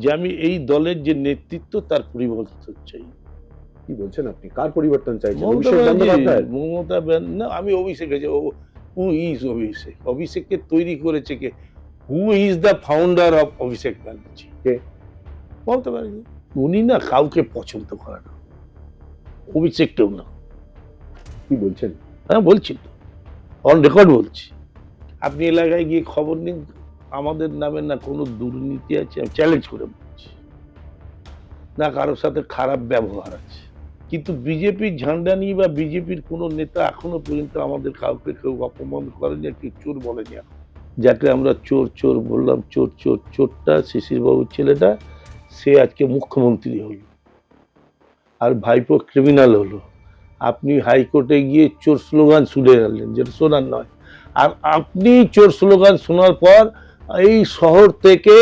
যে আমি এই দলের যে নেতৃত্ব তার পরিবর্তন চাই। কি বলছেন আপনি? কার পরিবর্তন চাইছেন? মমতা অভিষেক ব্যানার্জি, বন্দ্যোপাধ্যায়? মমতা না, আমি অভিষেক আছে ও, হু ইজ অভিষেক? অভিষেককে তৈরি করেছে কে? Who is the founder of Abhishek Banerjee? কে? মমতা ব্যানার্জি। উনি না কাউকে পছন্দ করে না, অভিষেককেও না। কি বলছেন? হ্যাঁ বলছি তো, অন রেকর্ড বলছি। আপনি এলাকায় গিয়ে খবর নিন, আমাদের নামে না কোনো দুর্নীতি আছে, আমি চ্যালেঞ্জ করে বলছি, না কারোর সাথে খারাপ ব্যবহার আছে। কিন্তু বিজেপির ঝান্ডা নিয়ে বা বিজেপির কোনো নেতা এখনো পর্যন্ত আমাদের কাউকে কেউ অপমান করেনি, কেউ চোর বলেনি। যাকে আমরা চোর চোর বললাম, চোর চোর চোরটা শিশির বাবুর ছেলেটা, সে আজকে মুখ্যমন্ত্রী হলো, আর ভাইপো ক্রিমিনাল হলো। আপনি হাইকোর্টে গিয়ে চোর স্লোগান শুনে গেলেন, যেটা শোনার নয়। আর আপনি চোর স্লোগান শোনার পর এই শহর থেকে,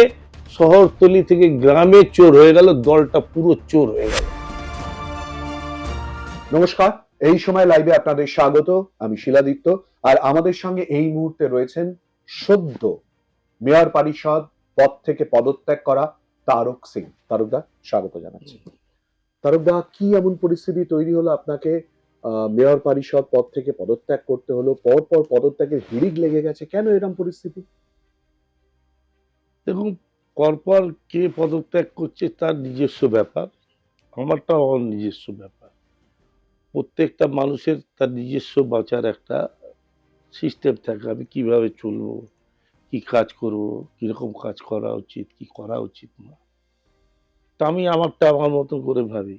শহরতলি থেকে গ্রামে চোর হয়ে গেল, দলটা পুরো চোর হয়ে গেল। নমস্কার, এই সময় লাইভে আপনাদের স্বাগত। আমি শিলাদিত্য, আর আমাদের সঙ্গে এই মুহূর্তে রয়েছেন সদ্য মেয়র পরিষদ পদ থেকে পদত্যাগ করা তারক সিং। তারকদা, স্বাগত জানাচ্ছি। তারকদা, কি এমন পরিস্থিতি তৈরি হলো আপনাকে মেয়র পরিষদ পদ থেকে পদত্যাগ করতে হলো? পরপর পদত্যাগের হিড়িক লেগে গেছে, কেন এরকম পরিস্থিতি? দেখুন, পরপর কে পদত্যাগ করছে তার নিজস্ব ব্যাপার, আমারটা আমার নিজস্ব ব্যাপার। প্রত্যেকটা মানুষের তার নিজস্ব বাঁচার একটা সিস্টেম থাকে, আমি কিভাবে চলবো, কি কাজ করব, কিরকম কাজ করা উচিত, কি করা উচিত না। তা আমি আমারটা আমার মতো করে ভাবি।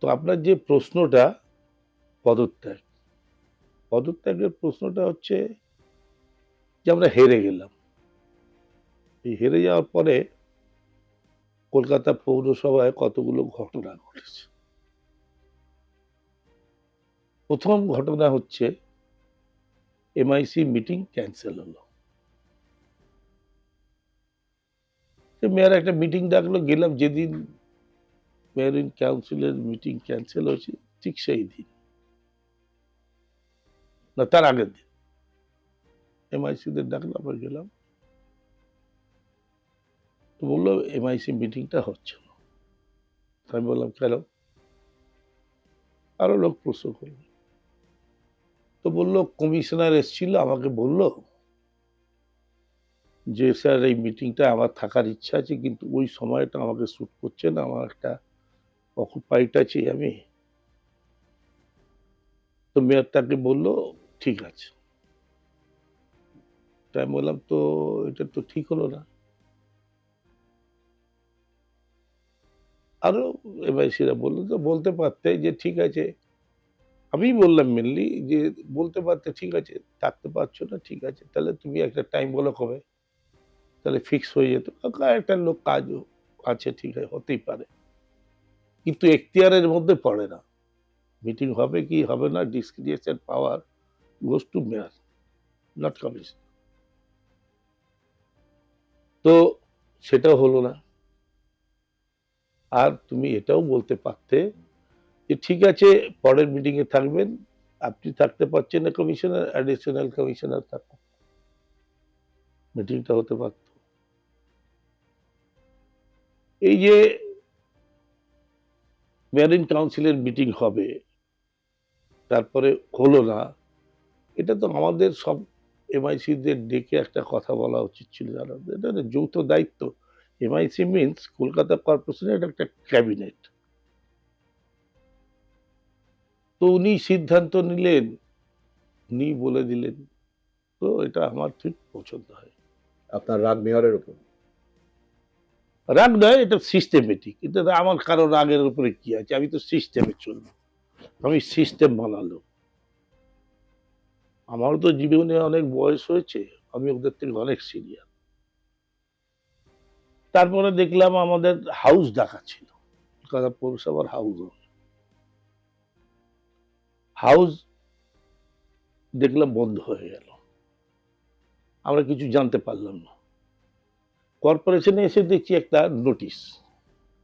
তো আপনার যে প্রশ্নটা, পদত্যাগ, পদত্যাগের প্রশ্নটা হচ্ছে যে আমরা হেরে গেলাম। এই হেরে যাওয়ার পরে কলকাতা পৌরসভায় কতগুলো ঘটনা ঘটেছে। প্রথম ঘটনা হচ্ছে এমআইসি মিটিং ক্যান্সেল হলো। মেয়র একটা মিটিং ডাকলো, গেলাম। যেদিন মেয়র ইন কাউন্সিলের মিটিং ক্যান্সেল হয়েছে ঠিক সেই দিন, না তার আগের দিন এমআইসি দের ডাকলো, আমরা গেলাম। তো বললো এমআইসি মিটিংটা হচ্ছে না। আমি বললাম কেন? আরো লোক প্রশ্ন করলো। তো বললো কমিশনার এসেছিল, আমাকে বললো যে স্যার এই মিটিংটা আমার থাকার ইচ্ছা আছে, কিন্তু ওই সময়টা আমাকে শ্যুট করছে না, আমার একটা অকুপাইড আছি আমি। তো মেয়র তাকে বললো ঠিক আছে। তাই আমি বললাম তো এটা তো ঠিক হলো না। আরো এমআইসিরা বললো তো বলতে পারতে যে ঠিক আছে। আমি বললাম মেনলি যে বলতে পারতে ঠিক আছে, থাকতে পারছো না, ঠিক আছে, তাহলে তুমি একটা টাইম বলো কবে, তাহলে ফিক্স হয়ে যেত। একটা লোক কাজও আছে, ঠিক আছে, হতেই পারে, কিন্তু এখতিয়ারের মধ্যে পড়ে না। মিটিং হবে কি হবে না, discretion power goes to mayor, not commission. তো সেটা হলো না। আর তুমি এটাও বলতে পারতে যে ঠিক আছে পরের মিটিং এ থাকবেন, আপনি থাকতে পারছেন না, কমিশনার অ্যাডিশনাল কমিশনার থাকুন, মিটিংটা হতে পারত। এই যে মেয়র ইন কাউন্সিলের মিটিং হবে, তারপরে হলো না, এটা তো আমাদের সব এমআইসি দের ডেকে একটা কথা বলা উচিত ছিল। জানা, এটা একটা যৌথ দায়িত্ব। এমআইসি মিনস কলকাতা কর্পোরেশনের এটা একটা ক্যাবিনেট। তো উনি সিদ্ধান্ত নিলেন, উনি বলে দিলেন, তো এটা আমার ঠিক পছন্দ হয়। আপনার রাগ মেয়রের উপর? রাগ নয়, এটা সিস্টেমেটিক। এটা আমার কারো রাগের উপরে কি আছে, আমি তো সিস্টেমে চলবো, আমি সিস্টেম বানালো। আমারও তো জীবনে অনেক বয়স হয়েছে, আমি ওদের থেকে অনেক সিনিয়র। তারপরে দেখলাম আমাদের হাউস ডাকা ছিল, কলকাতা পৌরসভার হাউস দেখলাম বন্ধ হয়ে গেল, আমরা কিছু জানতে পারলাম না। কর্পোরেশনে এসে দেখছি একটা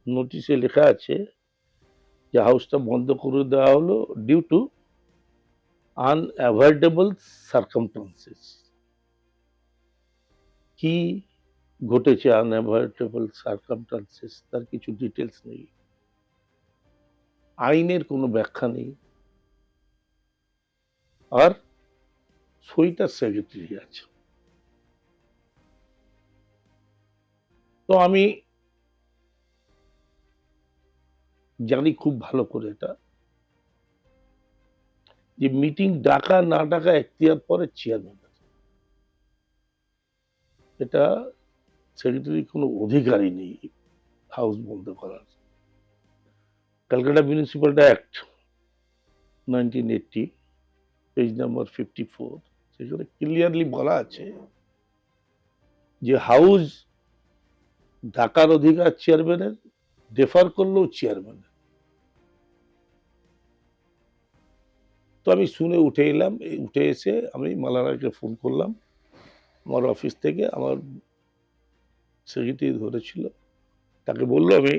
নোটিশে লেখা আছে যে হাউসটা বন্ধ করে দেওয়া হলো ডিউ টু আনঅ্যাভয়েডেবল সার্কামস্টান্সেস। কি ঘটেছে আনঅ্যাভয়েডেবল সার্কামস্টান্সেস, তার কিছু ডিটেলস নেই, আইনের কোনো ব্যাখ্যা নেই, আর সইটা সেক্রেটারি আছে। তো আমি জানি খুব ভালো করে এটা, যে মিটিং ডাকা না ডাকা এখতিয়ার পরে চেয়ারম্যান, এটা সেক্রেটারি কোনো অধিকারই নেই হাউস বন্ধ করার। Calcutta municipality act 1980 page number 54, সেখানে ক্লিয়ারলি বলা আছে যে হাউস ডাকার অধিকার চেয়ারম্যানের, ডেফার করলেও চেয়ারম্যানের। তো আমি শুনে উঠে এলাম, উঠে এসে আমি মালারাকে ফোন করলাম আমার অফিস থেকে, আমার সেক্রেটারি ধরেছিল, তাকে বললো আমি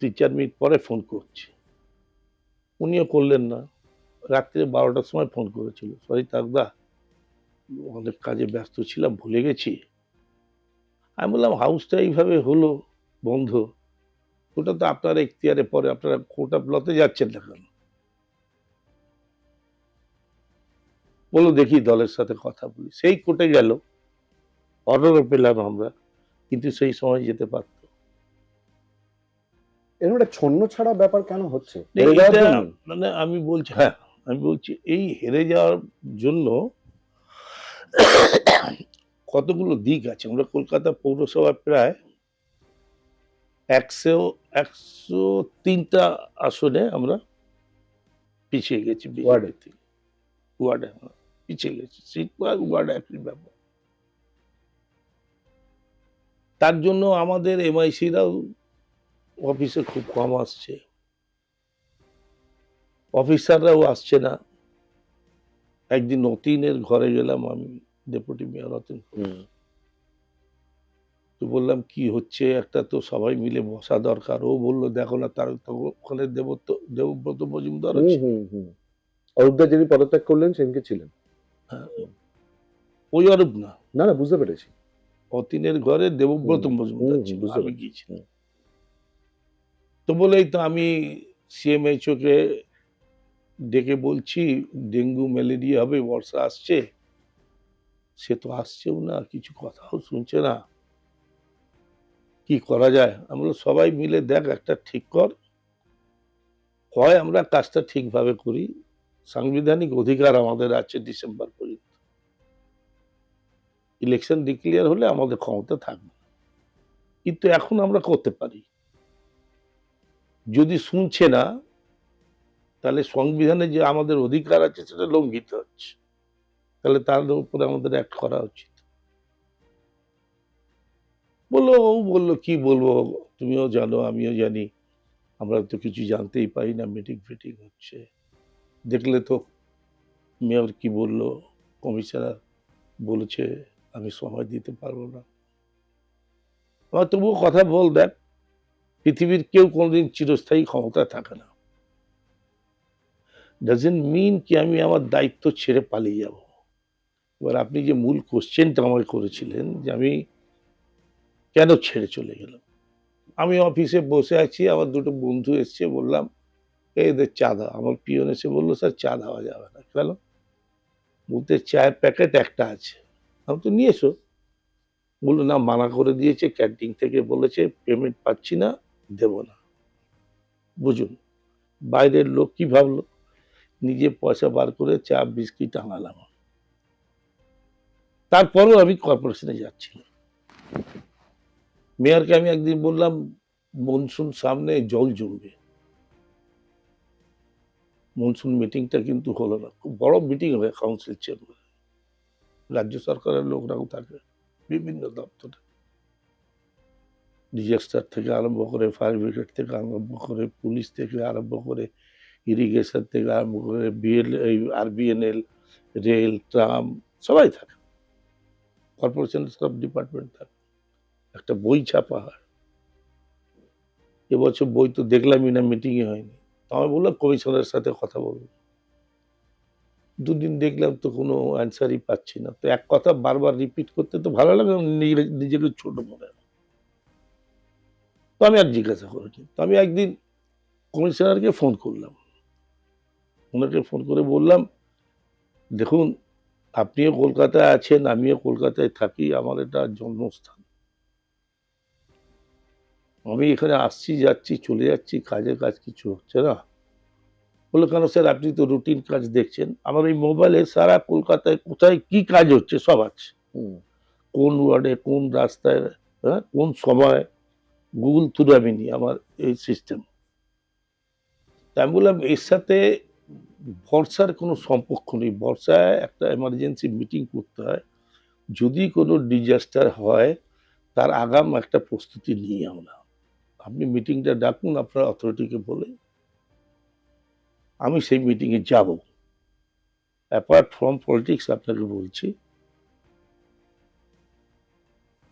3-4 মিনিট পরে ফোন করছি, উনিও করলেন না। রাত্রে 12টার সময় ফোন করেছিল, সরি তাকদা অনেক কাজে ব্যস্ত ছিলাম, ভুলে গেছি। আমি বললাম হাউসটা এইভাবে হলো বন্ধ, ওটা তো আপনার এখতিয়ারে পরে, আপনারা কোর্ট অফ লতে যাচ্ছেন না কেন? বলো দেখি দলের সাথে কথা বলি। সেই কোর্টে গেল, অর্ডারও পেলাম আমরা, কিন্তু সেই সময় যেতে পারত। এরকম একটা ছন্ন ছাড়া ব্যাপার কেন হচ্ছে? হেরে যাওয়ার এটা জন্য? মানে আমি বলছি, হ্যাঁ আমি বলছি এই হেরে যাওয়ার জন্য কতগুলো দিক আছে। আমরা কলকাতা পৌরসভা প্রায় 103টা আসনে আমরা পিছিয়ে গেছি ওয়ার্ডে? বিজেপি থেকে। ওয়ার্ডে পিছিয়ে গেছি, সিট পার ওয়ার্ড একই ব্যাপার। তার জন্য আমাদের এমআইসিরাও অফিসে খুব কম আসছে, অফিসাররাও আসছে না। একদিন অতীনের ঘরে গেলাম আমি, ডেপুটি মেয়র অতীন, তো বললাম কি হচ্ছে, একটা তো সবাই মিলে বসা দরকার। ও বললো দেখো না, তার তো ওখানে দেবব্রত মজুমদার আছে। অরূপদা যিনি পদত্যাগ করলেন সেদিনকে ছিলেন। হ্যাঁ, ওই অরূপ না, না না, বুঝতে পেরেছি। অতীনের ঘরে দেবব্রত মজুমদার ছিল, আমি গিয়েছিলাম। তো বলেই তো আমি সিএমএইচও কে ডেকে বলছি ডেঙ্গু ম্যালেরিয়া হবে, বর্ষা আসছে, সে তো আসছেও না, কিছু কথাও শুনছে না, কি করা যায়? আমি বললাম সবাই মিলে দেখ একটা ঠিক কর, হয় আমরা কাজটা ঠিকভাবে করি, সাংবিধানিক অধিকার আমাদের আছে ডিসেম্বর পর্যন্ত, ইলেকশন ডিক্লেয়ার হলে আমাদের ক্ষমতা থাকবে, কিন্তু এখন আমরা করতে পারি। যদি শুনছে না, তাহলে সংবিধানে যে আমাদের অধিকার আছে সেটা লঙ্ঘিত হচ্ছে, তাহলে তার উপরে আমাদের অ্যাক্ট করা উচিত। বললো, ও বললো কি বলবো, তুমিও জানো আমিও জানি, আমরা তো কিছু জানতেই পারি না, মিটিং ফিটিং হচ্ছে। দেখলে তো মেয়র কি বললো, কমিশনার বলেছে আমি সময় দিতে পারবো না। আমার তবুও কথা বল, দেখ পৃথিবীর কেউ কোনোদিন চিরস্থায়ী ক্ষমতা থাকে না, ডাজেন্ট মিন কি আমি আমার দায়িত্ব ছেড়ে পালিয়ে যাব। এবার আপনি যে মূল কোশ্চেনটা আমাকে করেছিলেন যে আমি কেন ছেড়ে চলে গেলাম, আমি অফিসে বসে আছি, আমার দুটো বন্ধু এসছে, বললাম এদের চা দাও। আমার পিয়ন এসে বললো স্যার চা দেওয়া যাবে না। কেন? বলতে চায়ের প্যাকেট একটা আছে। আমি তো নিয়ে এসো। বললো না, মানা করে দিয়েছে, ক্যান্টিন থেকে বলেছে পেমেন্ট পাচ্ছি না, দেব না। বুঝুন বাইরের লোক কি ভাবলো, নিজে পয়সা বার করে চা বিস্কিট আনালাম। তারপরও আমি কর্পোরেশনে যাচ্ছিলাম। মেয়রকে আমি একদিন বললাম মনসুন সামনে, জল জমবে, মনসুন মিটিংটা কিন্তু হলো না। খুব বড় মিটিং হয় কাউন্সিল চেম্বারে, রাজ্য সরকারের লোকরাও থাকে, বিভিন্ন দপ্তরে, ডিজাস্টার থেকে আরম্ভ করে, ফায়ার ব্রিগেড থেকে আরম্ভ করে, পুলিশ থেকে আরম্ভ করে, ইরিগেশন থেকে আরম্ভ করে, আরবিএনএল, রেল, ট্রাম, সবাই থাকে, কর্পোরেশনের সব ডিপার্টমেন্ট থাকে। একটা বই ছাপা হয়, এবছর বই তো দেখলামই না, মিটিংই হয়নি। তো আমি বললাম কমিশনের সাথে কথা বলবো। দুদিন দেখলাম তো কোনো অ্যান্সারই পাচ্ছি না। তো এক কথা বারবার রিপিট করতে তো ভালো লাগে না, নিজেকে ছোট মনে হয়। তো আমি আর জিজ্ঞাসা করিনি। তো আমি একদিন কমিশনারকে ফোন করলাম। উনাকে ফোন করে বললাম, "দেখুন, আপনিও কলকাতায় আছেন, আমিও কলকাতায় থাকি। আমার এটা জন্মস্থান। আমি এখানে আসছি, যাচ্ছি, চলে যাচ্ছি, কাজের কাজ কিছু হচ্ছে না।" বলল, "কেন স্যার, আপনি তো রুটিন কাজ দেখছেন। আমার এই মোবাইলে সারা কলকাতায় কোথায় কি কাজ হচ্ছে সব আছে। হুম। কোন ওয়ার্ডে, কোন রাস্তায়, হ্যাঁ, কোন সময় গুগল থ্রু আমি নিই আমার এই সিস্টেম।" তা আমি বললাম, "এর সাথে ভরসার কোনো সম্পর্ক নেই। বর্ষায় একটা এমার্জেন্সি মিটিং করতে হয়। যদি কোনো ডিজাস্টার হয়, তার আগাম একটা প্রস্তুতি নিই আমরা। আপনি মিটিংটা ডাকুন আপনার অথরিটিকে বলে। আমি সেই মিটিংয়ে যাব। অ্যাপার্ট ফ্রম পলিটিক্স আপনাকে বলছি।"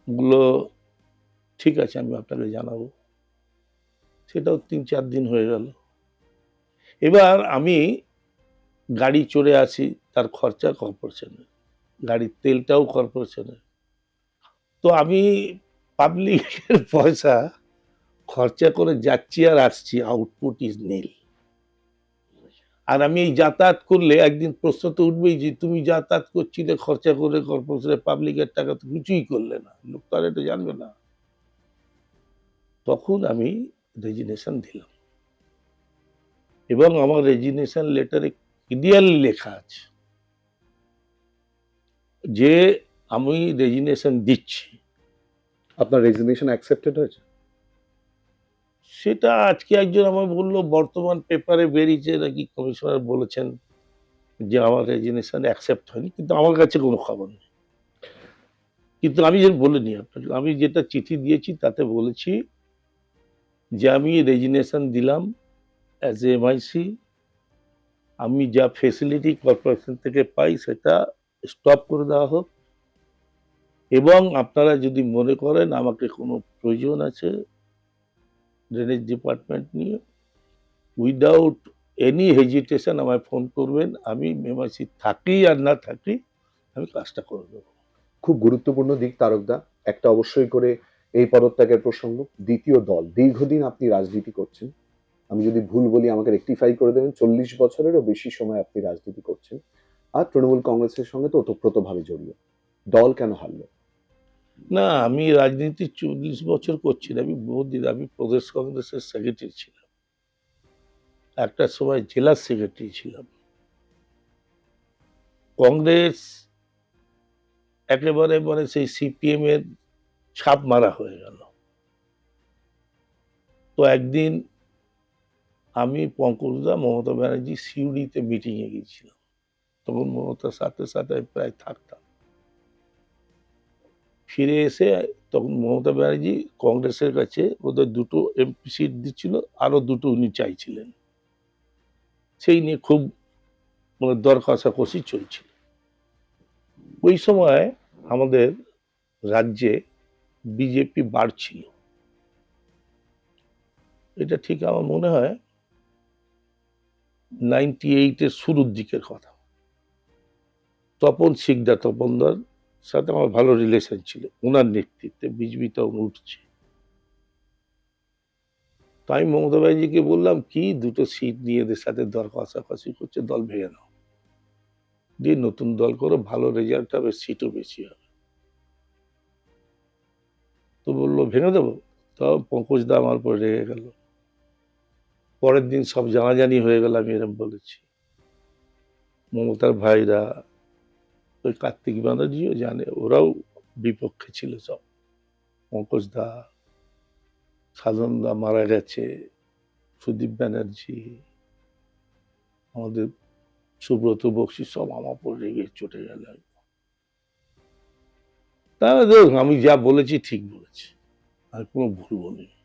ওগুলো ঠিক আছে, আমি আপনাকে জানাবো। সেটাও ৩-৪ দিন হয়ে গেল। এবার আমি গাড়ি চড়ে আসি, তার খরচা কর্পোরেশনের। গাড়ির তেলটাও কর্পোরেশনের। তো আমি পাবলিকের পয়সা খরচা করে যাচ্ছি আর আসছি, আউটপুট ইজ নীল। আর আমি এই যাতায়াত করলে একদিন প্রশ্ন তো উঠবেই যে, "তুমি যাতায়াত করছিলে খরচা করে কর্পোরেশনের পাবলিকের টাকা, তো কিছুই করলে না। লোক তো আর এটা জানবে না।" তখন আমি রেজিগনেশন দিলাম এবং আমার রেজিগনেশন লেটারে ক্লিয়ারলি লেখা আছে যে আমি রেজিগনেশন দিচ্ছি। আপনার রেজিগনেশন অ্যাকসেপ্টেড হয়েছে? সেটা আজকে একজন আমায় বলল, বর্তমান পেপারে বেরিয়েছে নাকি কমিশনার বলেছেন যে আমার রেজিগনেশন অ্যাকসেপ্ট হয়নি। কিন্তু আমার কাছে কোনো খবর নেই। কিন্তু আমি যে বলিনি আপনাকে, আমি যেটা চিঠি দিয়েছি তাতে বলেছি যে আমি রেজিগনেশন দিলাম অ্যাজ এ এমআইসি। আমি যা ফেসিলিটি কর্পোরেশন থেকে পাই সেটা স্টপ করে দেওয়া হোক, এবং আপনারা যদি মনে করেন আমাকে কোনো প্রয়োজন আছে ড্রেনেজ ডিপার্টমেন্ট নিয়ে, উইদাউট এনি হেজিটেশন আমায় ফোন করবেন। আমি এমআইসি থাকি আর না থাকি, আমি কাজটা করে দেবো। খুব গুরুত্বপূর্ণ দিক তারকদা। একটা অবশ্যই করে এই পদত্যাগের প্রসঙ্গ। দ্বিতীয় দল, দীর্ঘদিন আপনি রাজনীতি করছেন। আমি যদি ভুল বলি আমাকে রেকটিফাই করে দেবেন। ৪০ বছরেরও বেশি সময় আপনি রাজনীতি করছেন। আর তৃণমূল কংগ্রেসের সঙ্গে তো ওতপ্রোতভাবে জড়িত। দল কেন হারল? না, আমি রাজনীতি ৪০ বছর করছি না। আমি বহুদিন, আমি প্রদেশ কংগ্রেসের সেক্রেটারি ছিলাম। একটা সময় জেলা সেক্রেটারি ছিলাম। কংগ্রেস একেবারে মানে সেই সিপিএম এর ছাপ মারা হয়ে গেল। তো একদিন আমি, পঙ্কজদা, মমতা ব্যানার্জি সিউড়িতে মিটিং এ গিয়েছিলাম। তখন মমতার সাথে সাথে আমি প্রায় থাকতাম। ফিরে এসে তখন মমতা ব্যানার্জি কংগ্রেসের কাছে বোধহয় ২ টো এমপি সিট দিচ্ছিল, আরো ২ টো উনি চাইছিলেন। সেই নিয়ে খুব মানে দর কষাকষি চলছিল। ওই সময় আমাদের রাজ্যে বিজেপি বাড়ছিল। এটা ঠিক আমার মনে হয় 98 এর শুরুর দিকের কথা। তপন শিকদার, তপনদার সাথে আমার ভালো রিলেশন ছিল। উনার নেতৃত্বে বিজেপি তখন উঠছে। তো আমি মমতা ব্যানার্জিকে বললাম, "কি ২ টো সিট নিয়ে এদের সাথে দর কষাকষি করছে, দল ভেঙে নাও। দিয়ে নতুন দল করো, ভালো রেজাল্ট হবে, সিটও বেশি হবে।" তো বলল, "ভেঙে দেবো?" তাও পঙ্কজদা আমার উপর রেগে গেল। পরের দিন সব জানাজানি হয়ে গেল আমি এরকম বলেছি। মমতার ভাইরা, ওই কার্তিক ব্যানার্জিও জানে, ওরাও বিপক্ষে ছিল সব। পঙ্কজদা, সাধনদা মারা গেছে, সুদীপ ব্যানার্জি, আমাদের সুব্রত বক্সী, সব আমার উপর রেগে চটে গেল। তাহলে দেখুন, আমি যা বলেছি ঠিক বলেছি, আর কোনো ভুল বলিনি।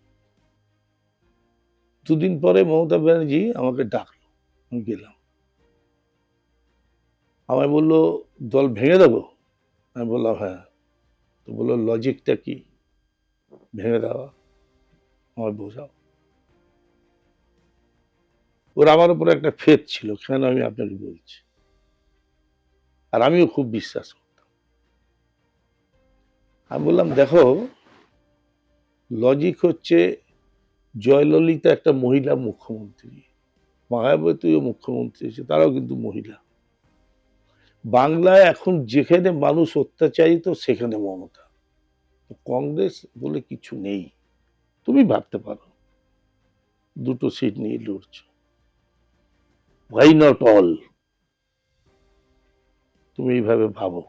২ দিন পরে মমতা ব্যানার্জি আমাকে ডাকলো, আমি গেলাম। আমায় বলল, "দল ভেঙে দেবো?" আমি বললাম, "হ্যাঁ।" তো বললো, "লজিকটা কি ভেঙে দেওয়া? আমায় বোঝাও।" ওর আমার উপরে একটা ফেথ ছিল, কেন আমি আপনাকে বলছি। আর আমিও খুব বিশ্বাস করতাম। আমি বললাম দেখো, লজিক হচ্ছে জয়ললিতা একটা মহিলা মুখ্যমন্ত্রী, মায়াবতীও মুখ্যমন্ত্রী হয়েছে, তারাও কিন্তু মহিলা। বাংলায় এখন যেখানে মানুষ অত্যাচারিত সেখানে মমতা, কংগ্রেস বলে কিছু নেই। তুমি ভাবতে পারো দুটো সিট নিয়ে লড়ছো, ওয়াই নট অল, তুমি এইভাবে ভাবো।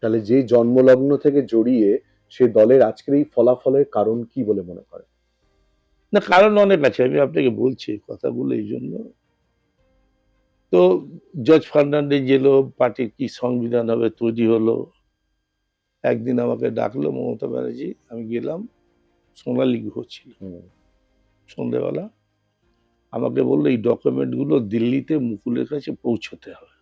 তাহলে যে জন্মলগ্ন থেকে জড়িয়ে সে দলের আজকের এই ফলাফলের কারণ কি বলে মনে করে? না, কারণ অনেক আছে, আমি আপনাকে বলছি কথাগুলো এই জন্য। তো জর্জ ফার্নান্ডেজ এলো, পার্টির কি সংবিধান হবে তৈরি হলো। একদিন আমাকে ডাকলো মমতা ব্যানার্জি, আমি গেলাম, সোনালী গুহ ছিল সন্ধ্যেবেলা। আমাকে বললো এই ডকুমেন্টগুলো দিল্লিতে মুকুলের কাছে পৌঁছতে হবে।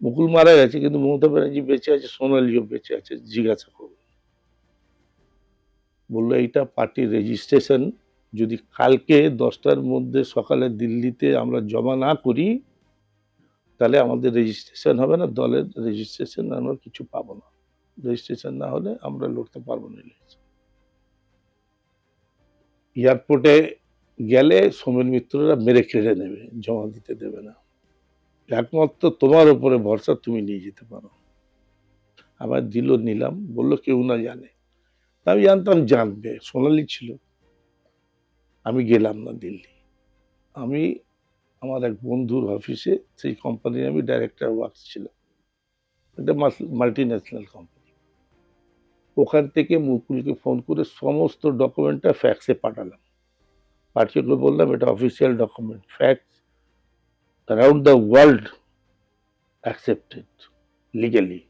মুকুল মারা গেছে কিন্তু মমতা ব্যানার্জি বেঁচে আছে, সোনালীও বেঁচে আছে, জিজ্ঞাসা করবে। বললো এইটা পার্টির রেজিস্ট্রেশন, যদি কালকে 10টার মধ্যে সকালে দিল্লিতে আমরা জমা না করি তাহলে আমাদের রেজিস্ট্রেশন হবে না, দলের রেজিস্ট্রেশন আমরা কিছু পাবো না, রেজিস্ট্রেশন না হলে আমরা লড়তে পারবো না ইলেকশন। এয়ারপোর্টে গেলে সোমেন মিত্ররা মেরে কেড়ে নেবে, জমা দিতে দেবে না, একমাত্র তোমার উপরে ভরসা, তুমি নিয়ে যেতে পারো। আমার দিল, নিলাম, বললো কেউ না জানে। আমি জানতাম জানবে, সোনালী ছিল। আমি গেলাম না দিল্লি। আমি আমার এক বন্ধুর অফিসে, সেই কোম্পানির আমি ডাইরেক্টর ওয়ার্কস ছিলাম, একটা মাল্টি ন্যাশনাল কোম্পানি। ওখান থেকে মুকুলকে ফোন করে সমস্ত ডকুমেন্টটা ফ্যাক্সে পাঠালাম, পাঠিয়ে বললাম এটা official document, fax around the world accepted legally.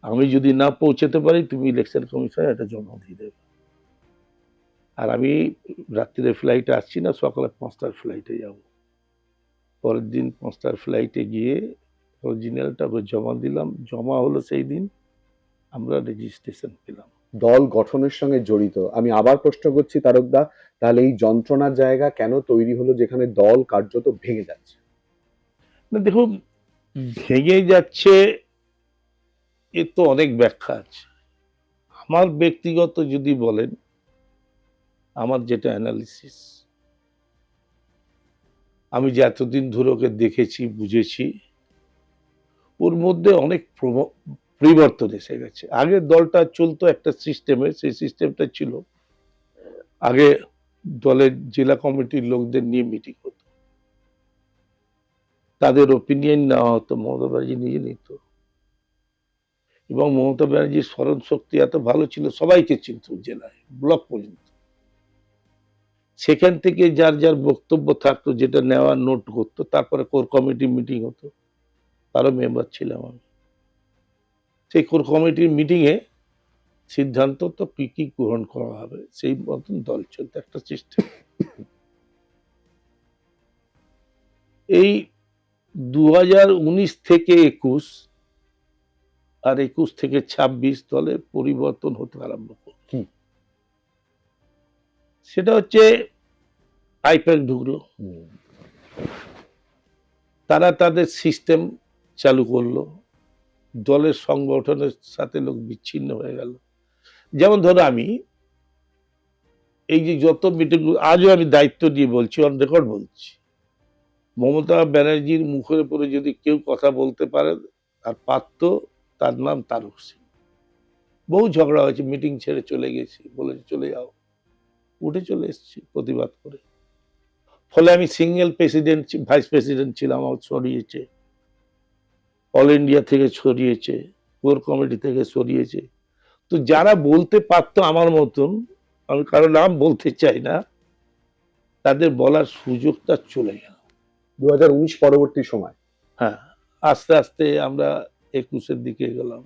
আমি যদি না পৌঁছাতে পারি তুমি ইলেকশন কমিশনে এটা জমা দিয়ে দেবে। আর আমি রাত্রিরে ফ্লাইটে আসছি না, সকালে 5টার ফ্লাইটে যাব। পরের দিন 5টার ফ্লাইটে গিয়ে অরিজিনালটা জমা দিলাম, জমা হলো সেই দিন, আমরা রেজিস্ট্রেশন পেলাম। দল গঠনের সঙ্গে জড়িত, আমি আবার প্রশ্ন করছি তারকদা, তাহলে এই যন্ত্রণার জায়গা কেন তৈরি হলো যেখানে দল কার্যত ভেঙে যাচ্ছে? না দেখুন, ভেঙে যাচ্ছে এর তো অনেক ব্যাখ্যা আছে। আমার ব্যক্তিগত যদি বলেন, আমার যেটা অ্যানালিসিস, আমি যে এতদিন ধরে ওকে দেখেছি বুঝেছি, ওর মধ্যে অনেক পরিবর্তন এসে গেছে। আগে দলটা চলতো একটা সিস্টেমে, সেই সিস্টেমটা ছিল আগে দলের জেলা কমিটির লোকদের নিয়ে মিটিং হতো, তাদের ওপিনিয়ন নেওয়া হতো, মমতা ব্যানার্জি নিজে নিত। এবং মমতা ব্যানার্জির স্মরণ শক্তি এত ভালো ছিল, সবাইকে চিনত জেলায়, ব্লক পর্যন্ত। সেখান থেকে যার যার বক্তব্য থাকতো, যেটা নেওয়া নোট করতো, তারপরে কোর কমিটি মিটিং হতো, তারও মেম্বার ছিলাম আমি। সেই কোর কমিটির মিটিং এ সিদ্ধান্ত তো কি কি গ্রহণ করা হবে, সেই মতন দল চলতো, একটা সিস্টেম। এই 2019 থেকে 21 আর 21 থেকে 26 দলের পরিবর্তন হতে আরম্ভ করল। সেটা হচ্ছে আইপ্যাক ঢুকলো, তারা তাদের সিস্টেম চালু করলো, দলের সংগঠনের সাথে লোক বিচ্ছিন্ন হয়ে গেল। যেমন ধরো আমি এই যে যত মিটিং, আজও আমি দায়িত্ব দিয়ে বলছি, অন রেকর্ড বলছি, মমতা ব্যানার্জির মুখের উপরে যদি কেউ কথা বলতে পারে আর পারত, তার নাম তারক সিং। বহু ঝগড়া হয়েছে, মিটিং ছেড়ে চলে গেছি, বলেছে চলে যাও, উঠে চলে এসেছি প্রতিবাদ করে। ফলে আমি সিঙ্গেল প্রেসিডেন্ট, ভাইস প্রেসিডেন্ট ছিলাম, আমার সরিয়েছে, অল ইন্ডিয়া থেকে সরিয়েছে, কোর কমিটি থেকে সরিয়েছে। তো যারা বলতে পারতো আমার মতন, আমি কারো নাম বলতে চাই না, তাদের বলার সুযোগটা চলে গেল 2019 পরবর্তী সময়। হ্যাঁ, আস্তে আস্তে আমরা 21-এর দিকে গেলাম,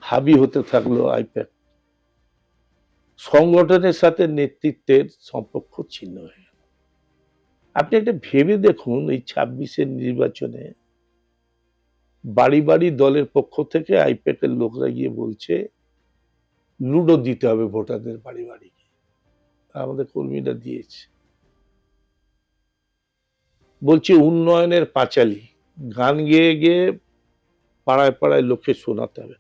হাবি হতে থাকলো আইপ্যাক। সংগঠনের সাথে নেতৃত্বের সম্পর্ক ছিন্ন হয়ে গেল। আপনি একটা ভেবে দেখুন, এই 26-এর নির্বাচনে বাড়ি বাড়ি দলের পক্ষ থেকে আইপ্যাকের লোকরা গিয়ে বলছে লুডো দিতে হবে ভোটারদের বাড়ি বাড়ি, আমাদের কর্মীরা দিয়েছে। বলছে উন্নয়নের পাঁচালী, গান গেয়ে গিয়ে পাড়ায় পাড়ায় লোককে শোনাতে হবে।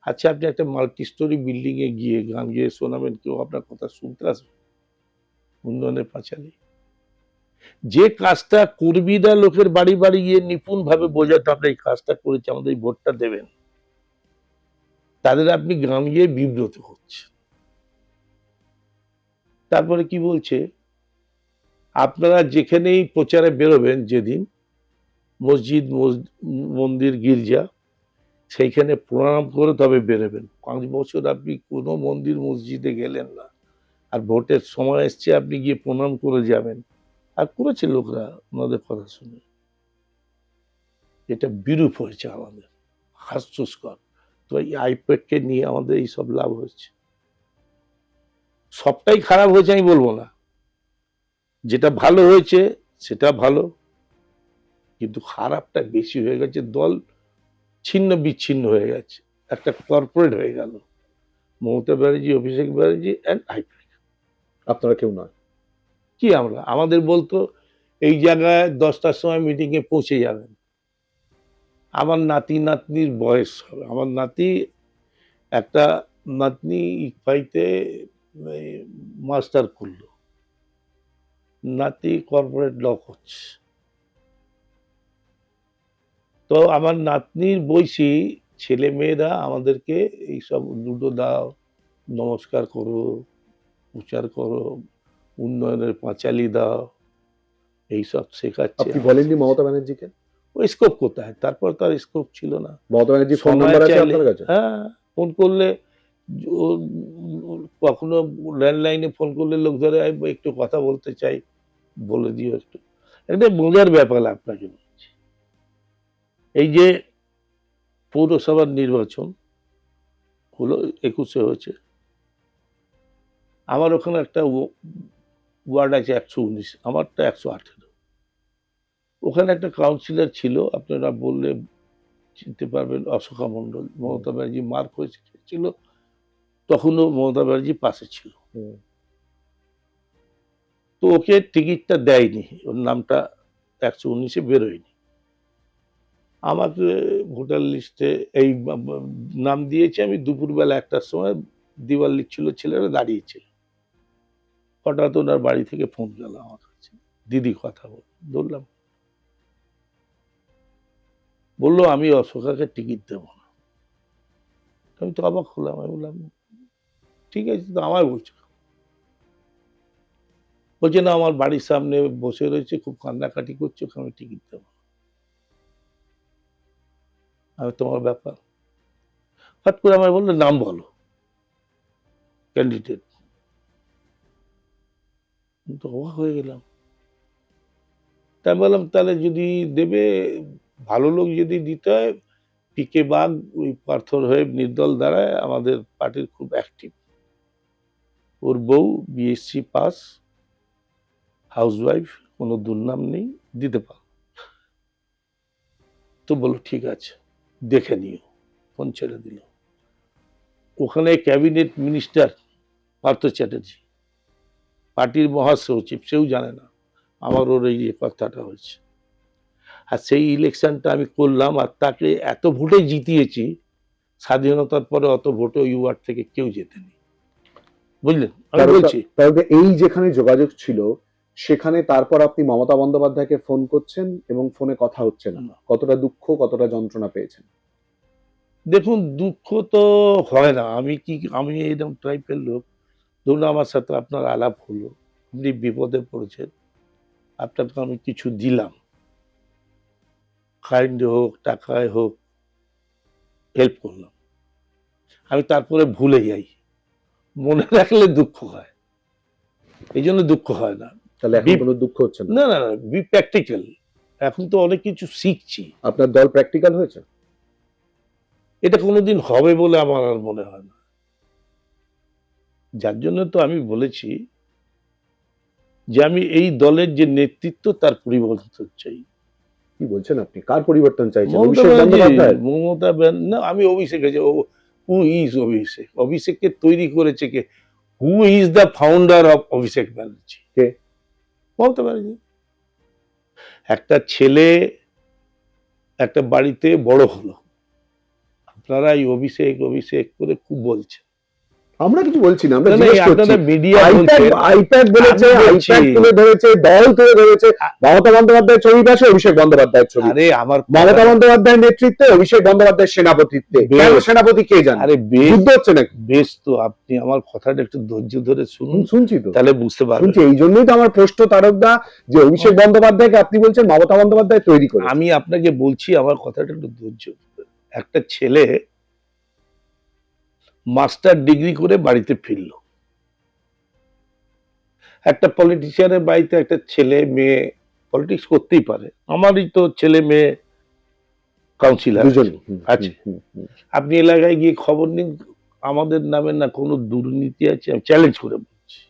আচ্ছা, আপনি একটা মাল্টি স্টোরি বিল্ডিং এ গিয়ে গান গেয়ে শোনাবেন, কেউ আপনার কথা শুনতে আসবে? উন্নয়নের পাঁচালী। যে কাজটা কর্মীরা লোকের বাড়ি বাড়ি গিয়ে নিপুণ ভাবে বোঝাতে, আমরা এই কাজটা করেছি, আমাদের এই ভোটটা দেবেন, তাদের আপনি গান গিয়ে বিব্রত হচ্ছে। তারপরে কি বলছে, আপনারা যেখানেই প্রচারে বেরোবেন, যেদিন মসজিদ মন্দির গির্জা, সেইখানে প্রণাম করে তবে বেরোবেন। 5 বছর আপনি কোনো মন্দির মসজিদে গেলেন না, আর ভোটের সময় এসছে আপনি গিয়ে প্রণাম করে যাবেন। আর করেছে লোকরা ওনাদের কথা শুনে। এটা বিরূপ হয়েছে আমাদের, হাস্যস্কর। তো এই আইপ্যাককে নিয়ে আমাদের এই সব লাভ হচ্ছে। সবটাই খারাপ হয়েছে আমি বলবো না, যেটা ভালো হয়েছে সেটা ভালো, কিন্তু খারাপটা বেশি হয়ে গেছে। দল ছিন্ন বিচ্ছিন্ন হয়ে গেছে, একটা কর্পোরেট হয়ে গেল। Mamata Banerjee, Abhishek Banerjee and I-PAC. আপনারা কেউ নয়। কি আমরা, আমাদের বলতো এই জায়গায় 10টার সময় মিটিং এ পৌঁছে যাবেন। আমার নাতি নাতনির বয়স হবে, আমার নাতি, একটা নাতনি ইকফাইতে মাস্টার করলো, নাতি কর্পোরেট ল করছে। তো আমার নাতনির বয়সী ছেলে মেয়েরা আমাদেরকে এইসব লুডো দাও, নমস্কার করো, প্রচার করো, উন্নয়নের পাঁচালি দাও, এইসব শেখাচ্ছে। আপনি বলেননি মমতা ব্যানার্জিকে? ওই স্কোপ কোথায়, তারপর তার স্কোপ ছিল না। মমতা ব্যানার্জির ফোন সময় নাম্বার আছে চাইলে, আপনার কাছে? হ্যাঁ, ফোন করলে কখনো ল্যান্ডলাইনে ফোন করলে লোক ধরে, আমি একটু কথা বলতে চাই, বলে দিও একটু। একটা মজার ব্যাপার আপনাকে বলছি, এই যে পৌরসভার নির্বাচন হলো, 21-এ হয়েছে। আমার ওখানে একটা ওয়ার্ড আছে 119, আমারটা 118। ওখানে একটা কাউন্সিলর ছিল, আপনারা বললে চিনতে পারবেন, অশোকা মণ্ডল। মমতা ব্যানার্জি মার্ক হয়েছিল, তখনও মমতা ব্যানার্জি পাশে ছিল। তো ওকে টিকিটটা দেয়নি, ওর নামটা 119-এ বেরোয়নি। আমাকে ভোটার লিস্টে এই নাম দিয়েছে। আমি দুপুরবেলা 1টার সময় দিওয়ালি ছিল, ছেলেরা দাঁড়িয়েছিল, হঠাৎ ওনার বাড়ি থেকে ফোন গেল আমার কাছে, দিদি কথা ধরলাম, বললো আমি অশোকাকে টিকিট দেবো না। আমি তো অবাক হলাম, আমি বললাম ঠিক আছে, তো আমায় বলছো? বলছে না, আমার বাড়ির সামনে বসে রয়েছে, খুব কান্নাকাটি করছে, ওকে আমি টিকিট দেবো। আমি, তোমার ব্যাপার। হঠাৎ করে আমায় বললো নাম বলো ক্যান্ডিডেট। তো অবাক হয়ে গেলাম। তাই বললাম তাহলে যদি দেবে, ভালো লোক যদি দিতে হয়, পিকে বাগ ওই পার্থর হয়ে নির্দল দ্বারায় আমাদের পার্টির খুব অ্যাক্টিভ। ওর বউ বিএসসি পাস, হাউসওয়াইফ, কোনো দুর্নাম নেই, দিতে পারো। তো বললো ঠিক আছে, দেখে নিও। ফোন ছেড়ে দিল। ওখানে ক্যাবিনেট মিনিস্টার পার্থ চ্যাটার্জি, পার্টির মহাসচিব, সেও জানে না আমার ওর এই কথাটা হয়েছে। আর সেই ইলেকশনটা আমি করলাম, আর তাকে এত ভোটে জিতিয়েছি, স্বাধীনতার পরে অত ভোটে ওই ওয়ার্ড থেকে কেউ জেতেনি, বুঝলেন? আমি বলছি তাহলে এই যেখানে যোগাযোগ ছিল, সেখানে তারপর আপনি মমতা বন্দ্যোপাধ্যায়কে ফোন করছেন এবং ফোনে কথা হচ্ছে না। কতটা দুঃখ, কতটা যন্ত্রণা পেয়েছেন? দেখুন, দুঃখ তো হয় না। আমি এরকম টাইপের লোক, ধরুন আমার সাথে আপনার আলাপ হলো, আপনি বিপদে পড়েছেন, আপনাকে আমি কিছু দিলাম, কাইন্ডে হোক, টাকায় হোক, হেল্প করলাম, আমি তারপরে ভুলে যাই, মনে রাখলে দুঃখ হয়, এই জন্য দুঃখ হয় না। তাহলে এখন কোনো দুঃখ হচ্ছে না? না না না, বি প্র্যাকটিক্যাল। এখন তো অনেক কিছু শিখছি। আপনার দল প্র্যাকটিক্যাল হয়েছে? এটা কোনোদিন হবে বলে আমার আর মনে হয় না। যার জন্য তো আমি বলেছি যে আমি এই দলের যে নেতৃত্ব, তার পরিবর্তন চাই। কি বলছেন আপনি? কার পরিবর্তন চাইছেন? মমতা অভিষেক বন্দ্যোপাধ্যায়? আমি অভিষেক আছে, হু ইজ অভিষেক? অভিষেককে তৈরি করেছে কে? Who is the founder of Abhishek Banerjee? কে? মমতা ব্যানার্জি। একটা ছেলে একটা বাড়িতে বড় হলো, আপনারা এই অভিষেক অভিষেক করে খুব বলছেন। আমরা কিছু বলছি না, আমরা না, না, জিজ্ঞেস করছি। আপনারা মিডিয়া আইপ্যাড বলছেন, আইপ্যাড বলেছে, আমি বলছি। আইপ্যাড তুলে ধরেছে, দল তুলে ধরেছে। মমতা বন্দ্যোপাধ্যায়ের ছবি পাশে অভিষেক বন্দ্যোপাধ্যায়ের ছবি। আরে আমার মমতা বন্দ্যোপাধ্যায়ের নেতৃত্বে, অভিষেক বন্দ্যোপাধ্যায়ের সেনাপতিত্বে। বেশ। কেন সেনাপতি কে জানে? আরে বেশ, যুদ্ধ হচ্ছে নাকি? বেশ, তো আপনি আমার কথাটা একটু ধৈর্য ধরে শুনুন, শুনছি তো, তাহলে বুঝতে পারবেন। শুনছি। এই জন্যই তো আমার প্রশ্ন তারকদা, যে অভিষেক বন্দ্যোপাধ্যায়কে আপনি বলছেন মমতা বন্দ্যোপাধ্যায় তৈরি করে। আমি আপনাকে বলছি, আমার কথাটা একটু ধৈর্য ধরে। একটা ছেলে মাস্টার ডিগ্রি করে বাড়িতে ফিরলো, একটা পলিটিশিয়ানের বাড়িতে একটা ছেলে মেয়ে পলিটিক্স করতেই পারে, আমারই তো ছেলে মেয়ে কাউন্সিলর দুজন আছে। আপনি এলাকায় গিয়ে খবর নিন, আমাদের নামে না কোনো দুর্নীতি আছে, আমি চ্যালেঞ্জ করে বলছি,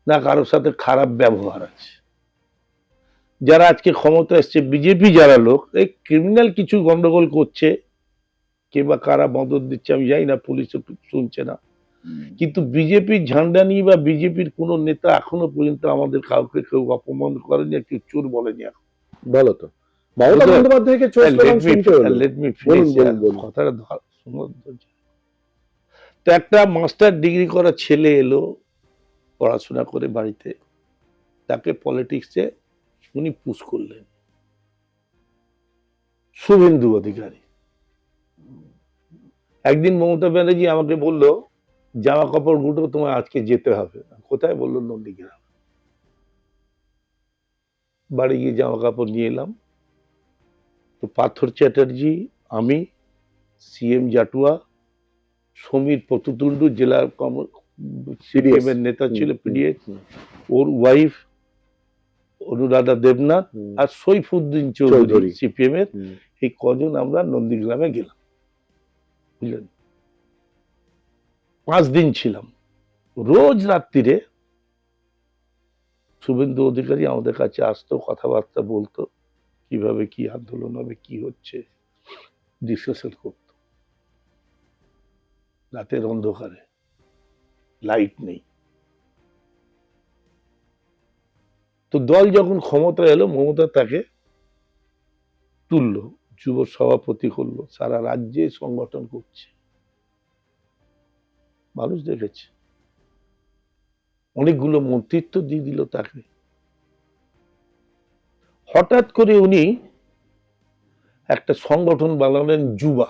না কারোর সাথে খারাপ ব্যবহার আছে। যারা আজকে ক্ষমতা এসছে বিজেপি, যারা লোক এই ক্রিমিনাল কিছু গন্ডগোল করছে, কে বা কারা মদত দিচ্ছে আমি জানি না, পুলিশও শুনছে না, কিন্তু বিজেপির ঝান্ডা নিয়ে বা বিজেপির কোন নেতা এখনো পর্যন্ত আমাদের কাউকে কেউ অপমান করেনি, কেউ চোর বলেনি। বলো তো, মমতা বন্দ্যোপাধ্যায়কে চোর স্লোগান শুনতে হলো। লেট মি ফিনিশ, কথাটা তো একটা মাস্টার ডিগ্রি করা ছেলে এলো পড়াশোনা করে বাড়িতে, তাকে পলিটিক্সে উনি পুশ করলেন, শুভেন্দু অধিকারী। একদিন মমতা ব্যানার্জি আমাকে বলল, জামা কাপড় গুটো তোমার আজকে যেতে হবে। কোথায়? বললো নন্দীগ্রাম। বাড়ি গিয়ে জামা কাপড় নিয়ে এলাম, তো পার্থ চ্যাটার্জি, আমি, সিএম জাটুয়া, সমীর পতুতুন্ডু জেলা সিপিএম এর নেতা ছিল, পিডিএস, ওর ওয়াইফ অনুরাধা দেবনাথ, আর সৈফুদ্দিন চৌধুরী সিপিএম এর, এই কজন আমরা নন্দীগ্রামে গেলাম, বুঝলেন। 5 দিন ছিলাম। রোজ রাত্রিরে শুভেন্দু অধিকারী আমাদের কাছে আসতো, কথাবার্তা বলতো, কিভাবে কি আন্দোলন হবে, কি হচ্ছে, ডিসকাশন করতো। রাতের অন্ধকারে, লাইট নেই। তো দল যখন ক্ষমতা এলো, মমতা তাকে তুললো, যুব সভাপতি করলো, সারা রাজ্যে সংগঠন করছে, মানুষ দেখেছে, অনেকগুলো মন্ত্রিত্ব দিয়ে দিল তাকে। হঠাৎ করে উনি একটা সংগঠন বানালেন যুবা,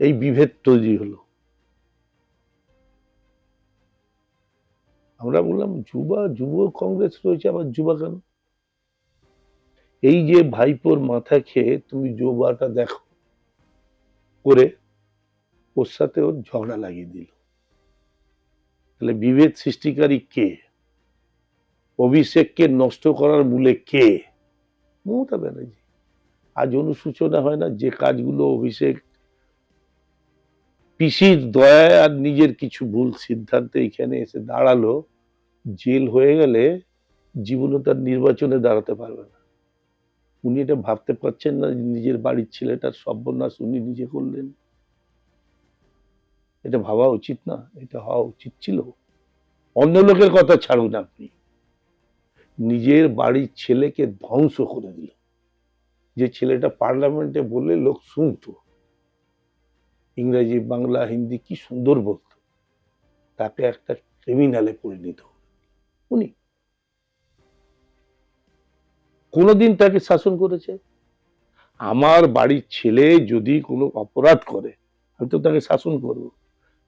এই বিভেদ তৈরি হলো। আমরা বললাম যুবা, যুব কংগ্রেস রয়েছে, আবার যুবা কেন? এই যে ভাইপোর মাথা খেয়ে তুমি যুবাটা দেখো করে, ওর সাথে ওর ঝগড়া লাগিয়ে দিল। তাহলে বিভেদ সৃষ্টিকারী কে? অভিষেককে নষ্ট করার মূলে কে? মমতা ব্যানার্জি। আজ অনুশোচনা হয় না যে কাজগুলো অভিষেক পিসির দয়া আর নিজের কিছু ভুল সিদ্ধান্তে এখানে এসে দাঁড়ালো, জেল হয়ে গেলে জীবনে তার নির্বাচনে দাঁড়াতে পারবে না। উনি এটা ভাবতে পারছেন না যে নিজের বাড়ির ছেলেটার সর্বনাশ উনি নিজে করলেন। এটা ভাবা উচিত না, এটা হওয়া উচিত ছিল। অন্য লোকের কথা ছাড়ুন, আপনি নিজের বাড়ির ছেলেকে ধ্বংস করে দিল। যে ছেলেটা পার্লামেন্টে বললে লোক শুনতো, ইংরেজি বাংলা হিন্দি কি সুন্দর বলতো, তাকে একটা ক্রিমিনালে পরিণত উনি। কোনদিন তাকে শাসন করেছে? আমার বাড়ির ছেলে যদি কোনো অপরাধ করে, আমি তো তাকে শাসন করব।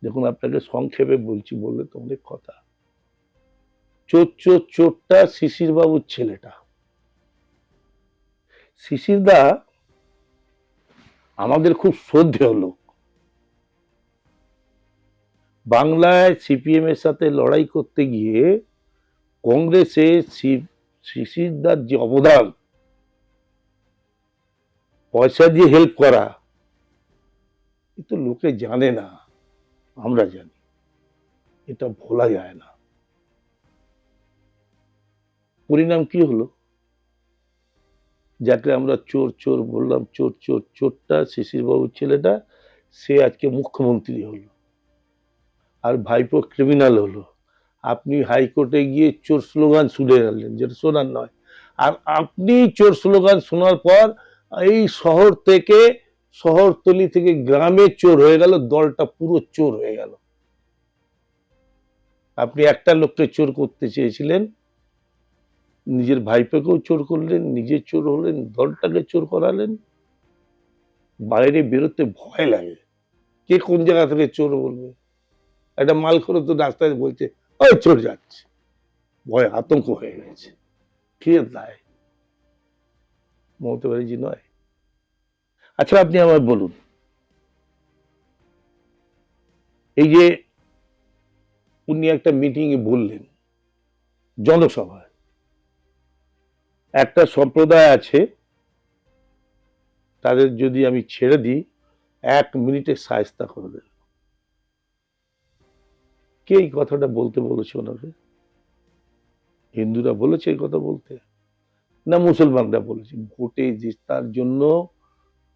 দেখুন, আপনাকে সংক্ষেপে বলছি, বললে তো অনেক কথা। চোরটা শিশির বাবুর ছেলেটা। শিশির দা আমাদের খুব শ্রদ্ধেয় লোক। বাংলায় সিপিএম এর সাথে লড়াই করতে গিয়ে কংগ্রেসে শিশিরদার যে অবদান, পয়সা দিয়ে হেল্প করা, এ তো লোকে জানে না, আমরা জানি। এটা ভোলা যায় না। পরিণাম কি হলো? যাকে আমরা চোর চোর বললাম, চোরটা শিশির বাবুর ছেলেটা, সে আজকে মুখ্যমন্ত্রী হলো, আর ভাইপো ক্রিমিনাল হলো। আপনি হাইকোর্টে গিয়ে চোর স্লোগান শুনে গেলেন, যেটা শোনার নয়। আর আপনি চোর স্লোগান শোনার পর এই শহরতলি থেকে গ্রামে চোর হয়ে গেল, দলটা পুরো চোর হয়ে গেল। আপনি একটা লোককে চোর করতে চেয়েছিলেন, নিজের ভাইপোকেও চোর করলেন, নিজে চোর হলেন, দলটাকে চোর করালেন। বাইরে বেরোতে ভয় লাগে, কে কোন জায়গা থেকে চোর বলবে। একটা মাল করে তো রাস্তায় বলছে ওই চোর যাচ্ছে, ভয় আতঙ্ক হয়ে গেছে। কে দায়? মমতা ব্যানার্জি নয়? আচ্ছা আপনি আমায় বলুন, এই যে উনি একটা মিটিং এ বললেন, জনসভায় একটা সম্প্রদায় আছে, তাদের যদি আমি ছেড়ে দিই 1 মিনিটে শায়েস্তা করে দেবে। কে এই কথাটা বলতে বলেছে ওনাকে? হিন্দুরা বলেছে এই কথা বলতে, না মুসলমানরা বলেছে? ভোটে জেতার জন্য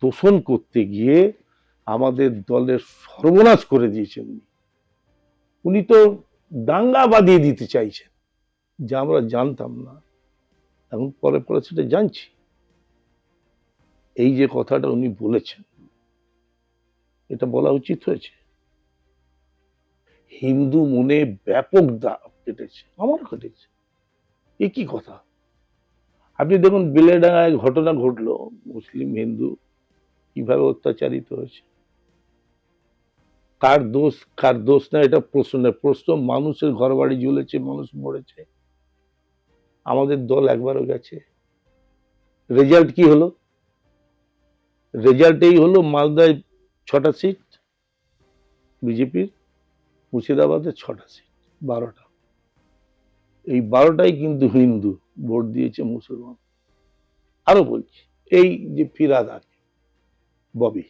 তোষণ করতে গিয়ে আমাদের দলের সর্বনাশ করে দিয়েছেন উনি। তো দাঙ্গা বাঁধিয়ে দিতে চাইছেন, যা আমরা জানতাম না, এখন পরে পরে সেটা জানছি। এই যে কথাটা উনি বলেছেন, এটা বলা উচিত হয়েছে। হিন্দু মনে ব্যাপক দাগ কেটেছে, আমারও কেটেছে। এ কি কথা? আপনি দেখুন বেলেডাঙ্গায় ঘটনা ঘটলো, মুসলিম হিন্দু কিভাবে অত্যাচারিত হয়েছে। কার দোষ না এটা প্রশ্ন নয়, প্রশ্ন মানুষের ঘর বাড়ি জ্বলেছে, মানুষ মরেছে। আমাদের দল একবারও গেছে? রেজাল্ট কি হলো? রেজাল্ট এই হলো, মালদায় 6টা সিট বিজেপির, মুর্শিদাবাদে 6টা সিট, 12টা। এই 12টাই কিন্তু হিন্দু, ভোট দিয়েছে মুসলমান। আরো বলছি, এই যে ফিরাদ আছে ববি,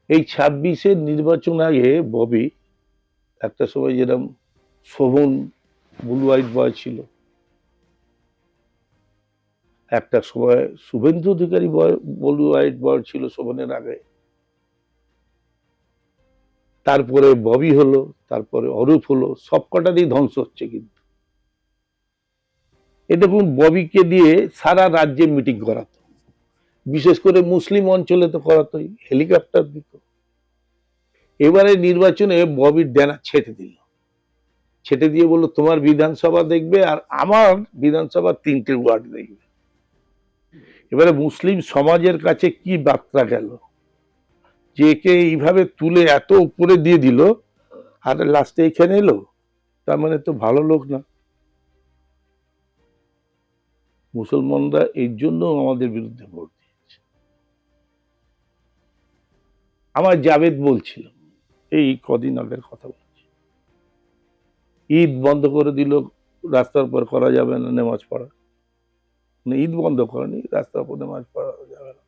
এই 26-এর নির্বাচন আগে ববি একটা সময় যেরকম শোভন ব্লু হোয়াইট বয় ছিল, একটা সময় শুভেন্দু অধিকারী ব্লু হোয়াইট বয় ছিল শোভনের আগে, তারপরে ববি হলো, তারপরে অরূপ হলো, সবকটারই ধ্বংস হচ্ছে। কিন্তু এ দেখুন ববিকে দিয়ে সারা রাজ্যে মিটিং করাতো, বিশেষ করে মুসলিম অঞ্চলে তো করাতোই, হেলিকপ্টার দিত। এবারে নির্বাচনে ববির ড্যানা ছেটে দিয়ে বললো তোমার বিধানসভা দেখবে আর আমার বিধানসভা 3টে ওয়ার্ড দেখবে। এবারে মুসলিম সমাজের কাছে কি বার্তা গেল, যে কে এইভাবে তুলে এত উপরে দিয়ে দিল আর লাস্টে এখানে এলো, তার মানে তো ভালো লোক না। মুসলমানরা এই জন্য আমাদের বিরুদ্ধে ভোট দিয়েছে। আমার জাভেদ বলছিল, এই কদিন আগের কথা বলছি, ঈদ বন্ধ করে দিল, রাস্তার উপর করা যাবে না নামাজ পড়া। ঈদ বন্ধ করেনি, রাস্তার উপর নামাজ পড়া যাবে না।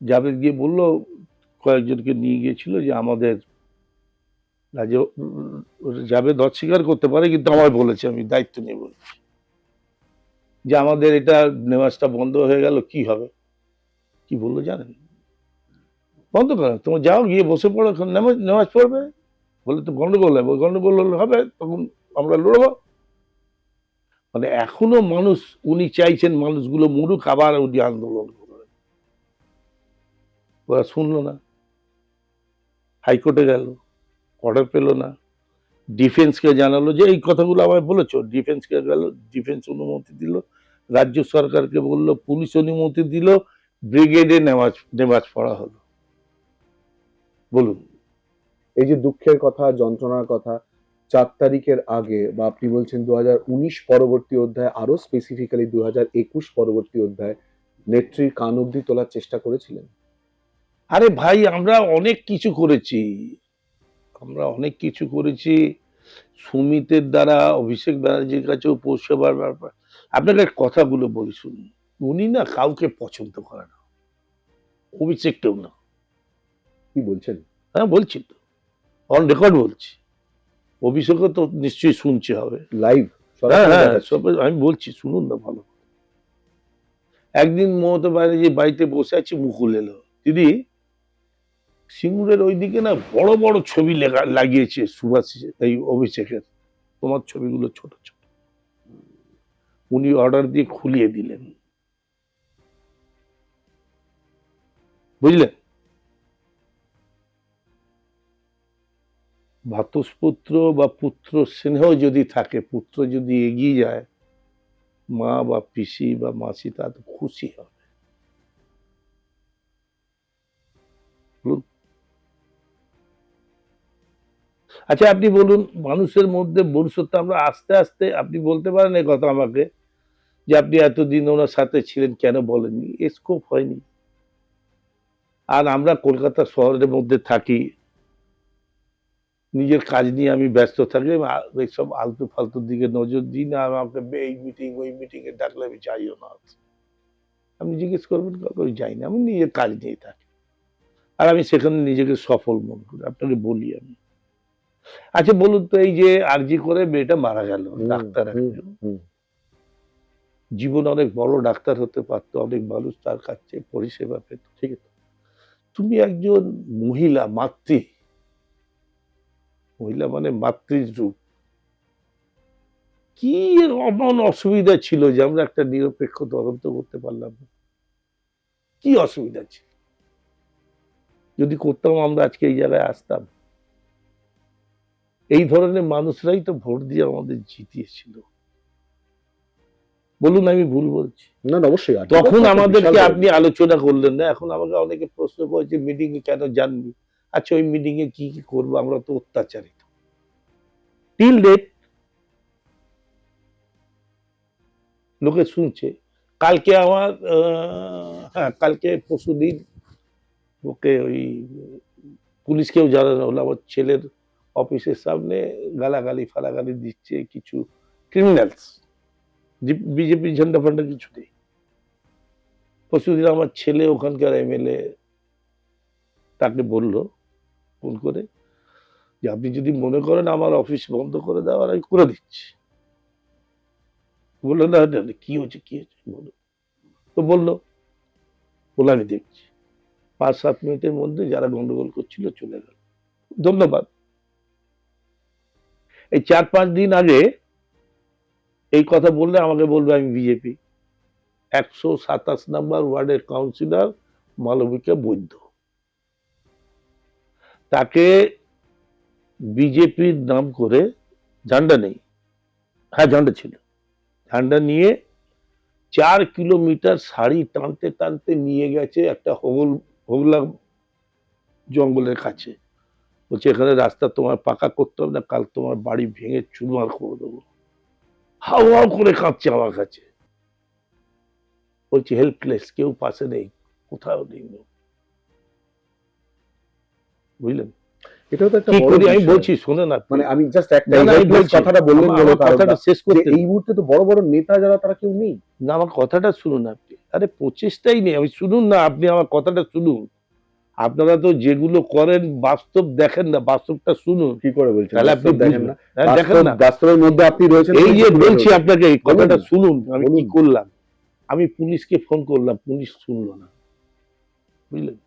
জাভেদ গিয়ে বললো, কয়েকজনকে নিয়ে গিয়েছিল, যে আমাদের জাভেদ অস্বীকার করতে পারে, কিন্তু আমায় বলেছে, আমি দায়িত্ব নিয়ে বলছি, যে আমাদের এটা নামাজটা বন্ধ হয়ে গেল, কি হবে? কি বললো জানেন? বন্ধ করো, তোমার যাও গিয়ে বসে পড়ো, নামাজ পড়বে। বলে তো গন্ডগোল হবে, গন্ডগোল হবে তখন আমরা লড়বো। মানে এখনো মানুষ, উনি চাইছেন মানুষগুলো মরুক, আবার উনি আন্দোলন করবেন। ওরা শুনলো না, হাইকোর্টে গেল, অর্ডার পেল না। ডিফেন্সকে জানালো যে এই কথাগুলো আমায় বলেছো, ডিফেন্সকে গেল, ডিফেন্স অনুমতি দিল, রাজ্য সরকারকে বললো, পুলিশ অনুমতি দিল, ব্রিগেডে নেমাজ পড়া হলো। বলুন। এই যে দুঃখের কথা, যন্ত্রণার কথা, 4 তারিখের আগে বা আপনি বলছেন 2019 পরবর্তী অধ্যায়, আরো স্পেসিফিক্যালি 2021 পরবর্তী অধ্যায়, নেত্রীর কান অব্দি তোলার চেষ্টা করেছিলেন? আরে ভাই, আমরা অনেক কিছু করেছি, সুমিতের দ্বারা অভিষেক ব্যানার্জির কাছেও পৌঁছবার ব্যাপার। আপনাকে কথাগুলো বলি শুনুন, উনি না কাউকে পছন্দ করে না, অভিষেককেও না। কি বলছেন? হ্যাঁ বলছি তো, অন রেকর্ড বলছি। অভিষেকও তো নিশ্চয়ই শুনছে হবে লাইভ। হ্যাঁ হ্যাঁ, আমি বলছি শুনুন না ভালো। একদিন মমতা ব্যানার্জি বাড়িতে বসে আছে, মুকুল এলো, দিদি সিঙ্গুরের ওইদিকে না বড় বড় ছবি লাগিয়েছে সুভাষ, এই অভিষেকের, তোমার ছবিগুলো ছোট ছোট। উনি অর্ডার দিয়ে খুলিয়ে দিলেন, বুঝলেন? ভ্রাতুষ্পুত্র বা পুত্র স্নেহ যদি থাকে, পুত্র যদি এগিয়ে যায়, মা বা পিসি বা মাসি তা তো খুশি হবে। বলুন। আচ্ছা আপনি বলুন, মানুষের মধ্যে মনুষ্যত্ব আমরা আস্তে আস্তে, আপনি বলতে পারেন এই কথা আমাকে যে আপনি এতদিন ওনার সাথে ছিলেন, কেন বলেননি? স্কোপ হয়নি। আর আমরা কলকাতা শহরের মধ্যে থাকি, নিজের কাজ নিয়ে আমি ব্যস্ত থাকি, এইসব আলতু ফালতুর দিকে নজর দিই না। আমাকে এই মিটিং ওই মিটিং এ ডাকলে আমি যাইও না। আপনি জিজ্ঞেস করবেন আমি যাই না, আমি নিজের কাজ নিয়ে থাকি, আর আমি সেখানে নিজেকে সফল মনে করি। আপনাকে বলি আমি, আচ্ছা বলুন তো, এই যে আরজি করে মেয়েটা মারা গেল, ডাক্তার একজন, জীবন অনেক বড় ডাক্তার হতে পারতো, অনেক মানুষ তার কাছে পরিষেবা পেত, ঠিক আছে? তুমি একজন মহিলা, মহিলা মানে মাতৃর রূপ, কি এমন অসুবিধা ছিল যে আমরা একটা নিরপেক্ষ তদন্ত করতে পারলাম না? কি অসুবিধা ছিল? যদি করতাম আমরা আজকে এই জায়গায় আসতাম। এই ধরনের মানুষরাই তো ভোট দিয়ে আমাদের জিতিয়েছিল। বলুন আমি ভুল বলছি? না অবশ্যই। তখন আমাদেরকে আপনি আলোচনা করলেন না। এখন আমাকে অনেকে প্রশ্ন করেছে মিটিং এ কেন যাননি? আচ্ছা ওই মিটিং এ কি কি করবো? আমরা তো অত্যাচারিত টিল ডেট, লোকে শুনছে। কালকে আমার হ্যাঁ, কালকে পরশুদিন ওকে ওই পুলিশকেও জানানো হলো, আমার ছেলের অফিসের সামনে গালাগালি ফালাগালি দিচ্ছে কিছু ক্রিমিনালস, বিজেপি ঝান্ডা ফান্ডা কিছু নেই। পরশুদিন আমার ছেলে ওখানকার এমএলএ তাকে বলল ফোন করে যে আপনি যদি মনে করেন আমার অফিস বন্ধ করে দেওয়ার, আমি করে দিচ্ছি। বললো না কি হয়েছে কি হয়েছে বলো। তো বললো আমি দেখছি। 5-7 মিনিটের মধ্যে যারা গন্ডগোল করছিল চলে গেল। ধন্যবাদ। এই 4-5 দিন আগে এই কথা বললে আমাকে বলবে আমি বিজেপি। 127 নম্বর ওয়ার্ডের কাউন্সিলর মালবিকা বৈদ্য, তাকে বিজেপির নাম করে, ঝান্ডা নেই, হ্যাঁ ঝান্ডা ছিল, ঝান্ডা নিয়ে 4 কিলোমিটার শাড়ি টানতে টানতে নিয়ে গেছে একটা হোগলা জঙ্গলের কাছে। বলছে এখানে রাস্তা তোমার পাকা করতে হবে না, কাল তোমার বাড়ি ভেঙে চুরমার করে দেবো। হাও হাও করে কাঁদছে আমার কাছে, বলছি হেল্পলেস, কেউ পাশে নেই, কোথাও নেই। বুঝলেন? এটাও তো একটা কি বড় করি আমি বিষয়। বলছি শুনুন আপনি। মানে আমি জাস্ট একটা না, না, আমি বলছি, কথাটা বললেন বলে আমার কথাটা শেষ করতে এই মুহূর্তে তো বড় বড় নেতা যারা তারা কেউ নেই। না, আমার কথাটা শুনুন আপনি। আরে প্রচেষ্টাই নেই, আমি শুনুন না, আপনি আমার কথাটা শুনুন। আপনারা তো যেগুলো করেন বাস্তব দেখেন না, বাস্তবটা শুনুন। কি করে বলছেন তাহলে আপনি বাস্তব দেখেন বুঝবেন। না? হ্যাঁ, দেখেন না। বাস্তবের মধ্যে আপনি রয়েছেন। এই যে বলছি আপনাকে, এই কথাটা বলুন। শুনুন আমি কি বলুন। করলাম। আমি পুলিশকে ফোন করলাম, পুলিশ শুনলো না, বুঝলেন?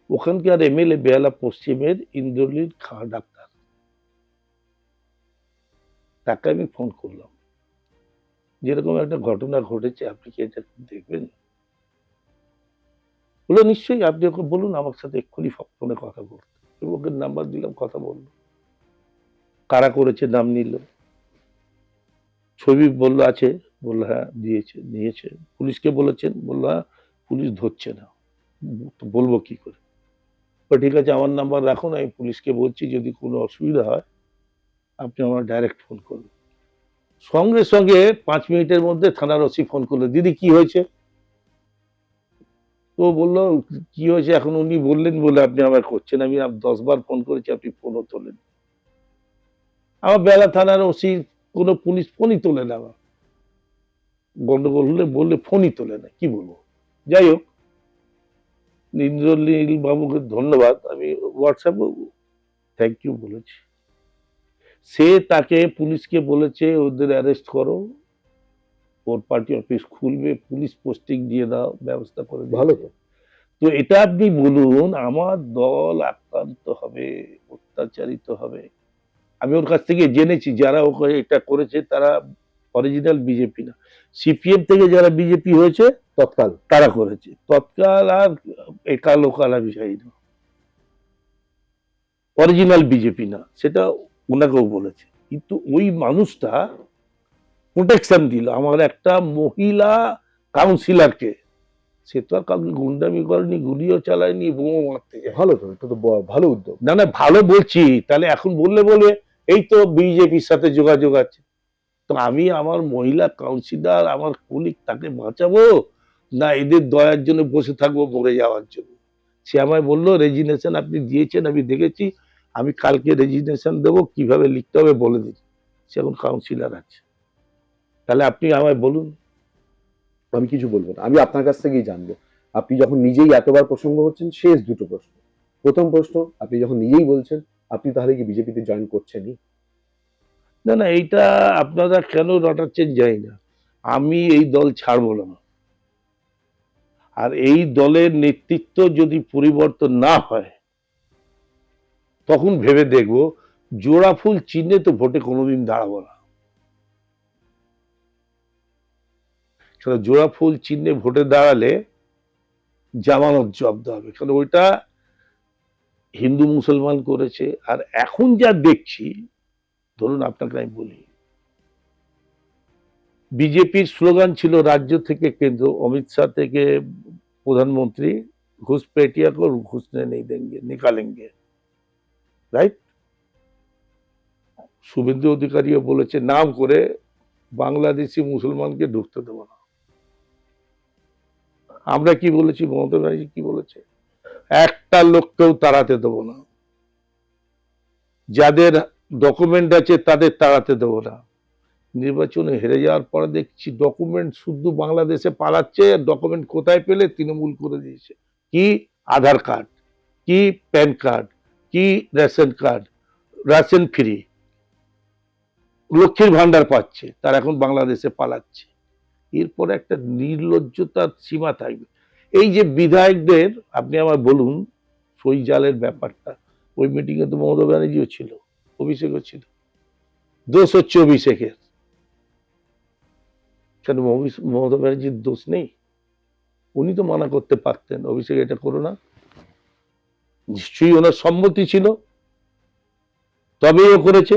ওখানকার এমএলএ বেহালা পশ্চিমের ইন্দ্রলীল খাঁ ডাক্তার, তাকে আমি ফোন করলাম, যেরকম একটা ঘটনা ঘটেছে, আপনি কি এটা দেখবেন? বললো নিশ্চয়ই, আপনি ওকে বলুন আমার সাথে এক্ষুনি ফোনে কথা বলতে। আমি ওকে নাম্বার দিলাম, কথা বললো। কারা করেছে নাম নিল, ছবি বললো আছে, বললো হ্যাঁ নিয়েছে। পুলিশকে বলেছেন, বললো হ্যাঁ, পুলিশ ধরছে না। তো বলবো কি করে? তো ঠিক আছে আমার নাম্বার রাখুন, আমি পুলিশকে বলছি যদি কোনো অসুবিধা হয় আপনি আমার ডাইরেক্ট ফোন করবেন। সঙ্গে সঙ্গে 5 মিনিটের মধ্যে থানার ওসি ফোন করলো, দিদি কি হয়েছে? তো বললো কি হয়েছে এখন উনি বললেন বলে আপনি আমার করছেন, আমি 10 বার ফোন করেছি, আপনি ফোনও তোলেন। আমার বেলা থানার ওসি কোনো পুলিশ ফোনই তোলে না, আমার গন্ডগোল হলে বললে ফোনই তোলে না, কি বলবো। যাই হোক, ইন্দ্রনীল বাবুকে ধন্যবাদ, আমি হোয়াটসঅ্যাপে থ্যাংক ইউ বলেছি। সে তাকে পুলিশকে বলেছে ওদের অ্যারেস্ট করো, ওর পার্টি অফিস খুলবে, পুলিশ পোস্টিং দিয়ে দাও, ব্যবস্থা করে ভালো দিয়েছে। তো এটা আপনি বলুন, আমার দল আক্রান্ত হবে, অত্যাচারিত হবে, আমি ওর কাছ থেকে জেনেছি যারা ওকে এটা করেছে তারা অরিজিনাল বিজেপি না, সিপিএম থেকে যারা বিজেপি হয়েছে তৎকাল তারা করেছে। তৎকাল আর একাল ওকাল বিষয় না, অরিজিনাল বিজেপি না, সেটা ওনাকেও বলেছে। কিন্তু ওই মানুষটা প্রোটেকশন দিল আমার একটা মহিলা কাউন্সিলরকে, সে তো আর কাউকে গুন্ডামি করেনি, গুলিও চালায়নি, বোমা মারতে যায়। ভালো তো, এটা তো ভালো উদ্যোগ। না না, ভালো বলছি, তাহলে এখন বললে বলবে এই তো বিজেপির সাথে যোগাযোগ আছে। তো আমি আমার মহিলা কাউন্সিলর, আমার কলিগ, তাকে বাঁচাবো না এদের দয়ার জন্য বসে থাকবো মরে যাওয়ার জন্য? সে আমায় বললো রেজিগনেশন আপনি দিয়েছেন, আমি দেখেছি, আমি কালকে রেজিগনেশন দেবো, কিভাবে লিখতে হবে বলে দিন। সে এখন কাউন্সিলর আছে। তাহলে আপনি আমায় বলুন। আমি কিছু বলবো না, আমি আপনার কাছ থেকেই জানবো। আপনি যখন নিজেই এতবার প্রসঙ্গ হচ্ছেন, শেষ দুটো প্রশ্ন। প্রথম প্রশ্ন, আপনি যখন নিজেই বলছেন, আপনি তাহলে কি বিজেপিতে জয়েন করছেনই? না না, এইটা আপনারা কেন রটাচ্ছেন জানি না, আমি এই দল ছাড়বো না। আর এই দলের নেতৃত্ব যদি পরিবর্তন না হয় তখন ভেবে দেখবো, জোড়া ফুল চিহ্নে তো ভোটে কোনোদিন দাঁড়াবো না। সেটা জোড়া ফুল চিহ্নে ভোটে দাঁড়ালে জামানত জব্দ হবে, কারণ ওইটা হিন্দু মুসলমান করেছে। আর এখন যা দেখছি, ধরুন আপনাকে আমি বলি, বিজেপির স্লোগান ছিল রাজ্য থেকে কেন্দ্র, অমিত শাহ থেকে প্রধানমন্ত্রী, ঘুষ পেটিয়া কো ঘুষ নেই দেंगे নিকালেंगे, রাইট? শুভেন্দু অধিকারীও বলেছে নাম করে, বাংলাদেশি মুসলমানকে ঢুকতে দেবো না। আমরা কি বলেছি, মমতা ব্যানার্জি কি বলেছে, একটা লোককেও তাড়াতে দেবো না, যাদের ডকুমেন্ট আছে তাদের তাড়াতে দেবো না। নির্বাচনে হেরে যাওয়ার পরে দেখছি ডকুমেন্ট শুধু বাংলাদেশে পালাচ্ছে, ডকুমেন্ট কোথায় পেলে তৃণমূল করে দিয়েছে। কি আধার কার্ড, কি প্যান কার্ড, কি রেশন কার্ড, রেশন ফ্রি, লক্ষ্মীর ভান্ডার পাচ্ছে, তার এখন বাংলাদেশে পালাচ্ছে। এরপরে একটা নির্লজ্জতার সীমা থাকবে। এই যে বিধায়কদের, আপনি আমার বলুন, সই জালের ব্যাপারটা, ওই মিটিং এ তো মমতা ব্যানার্জিও ছিল, অভিষেকও ছিল। দোষ হচ্ছে অভিষেকের, কেন মমতা ব্যানার্জির দোষ নেই? উনি তো মানা করতে পারতেন, অভিষেক এটা করো না, নিশ্চয়ই ওনার সম্মতি ছিল, তবেই ও করেছে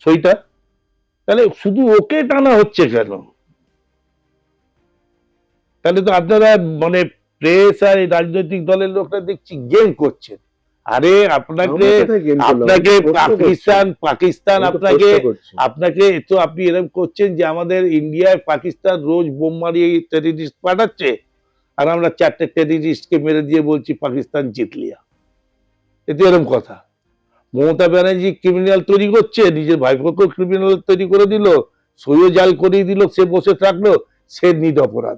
সইটা। তাহলে শুধু ওকে টানা হচ্ছে কেন? তাহলে তো আপনারা মানে প্রেস আর এই রাজনৈতিক দলের লোকরা দেখছি গেম করছেন। আরে আপনাকে আপনাকে পাকিস্তান আপনাকে তো আপনি এরকম করছেন যে আমাদের ইন্ডিয়ায় পাকিস্তান রোজ বোম মারিয়ে টেররিস্ট পাঠাচ্ছে, আর আমরা 4টে টেররিস্টকে মেরে দিয়ে বলছি পাকিস্তান জিত লিয়া। এতে এরকম কথা? মমতা ব্যানার্জি ক্রিমিনাল তৈরি করছে, নিজের ভাইপোকেও ক্রিমিনাল তৈরি করে দিল, সইও জাল করিয়ে দিল, সে বসে থাকলো, সে নিরপরাধ।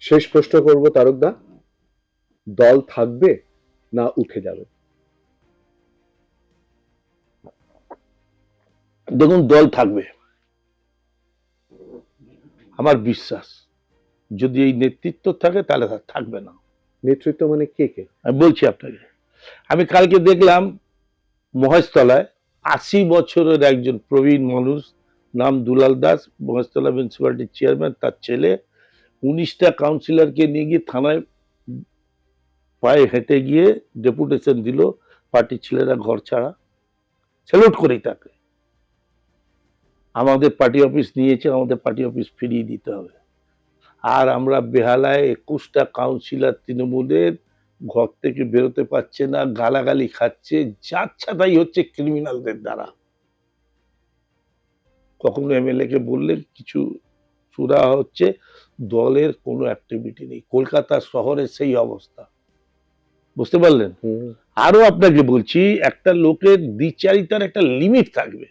শেষ প্রশ্ন করব তারকদা, দল থাকবে না উঠে যাবে? দেখুন, দল থাকবে, আমার বিশ্বাস। যদি এই নেতৃত্ব থাকে তাহলে থাকবে না। নেতৃত্ব মানে কে কে? আমি বলছি আপনাকে, আমি কালকে দেখলাম মহেশতলায় 80 বছরের একজন প্রবীণ মানুষ, নাম দুলাল দাস, মহেশতলা মিউনিসিপ্যালিটির চেয়ারম্যান, তার ছেলে 19টা কাউন্সিলরকে নিয়ে গিয়ে থানায় পায়ে হেঁটে গিয়ে ডেপুটেশন দিল, পার্টির ছেলেরা ঘর ছাড়া। স্যালুট করি তাকে। আমাদের পার্টি অফিস নিয়েছে, আমাদের পার্টি অফিস ফিরিয়ে দিতে হবে। আর আমরা বেহালায় 21টা কাউন্সিলর তৃণমূলের ঘর থেকে বেরোতে পারছে না, গালাগালি খাচ্ছে, যাচ্ছা তাই হচ্ছে ক্রিমিনালদের দ্বারা। কখনো এমএলএ কে বললে কিছু সুরা হচ্ছে, দলের কোনো অ্যাক্টিভিটি নেই। কলকাতা শহরে সেই অবস্থা, বুঝতে পারলেন? আরো আপনাকে বলছি, একটা লোকের দ্বিচারিতার একটা লিমিট থাকবে।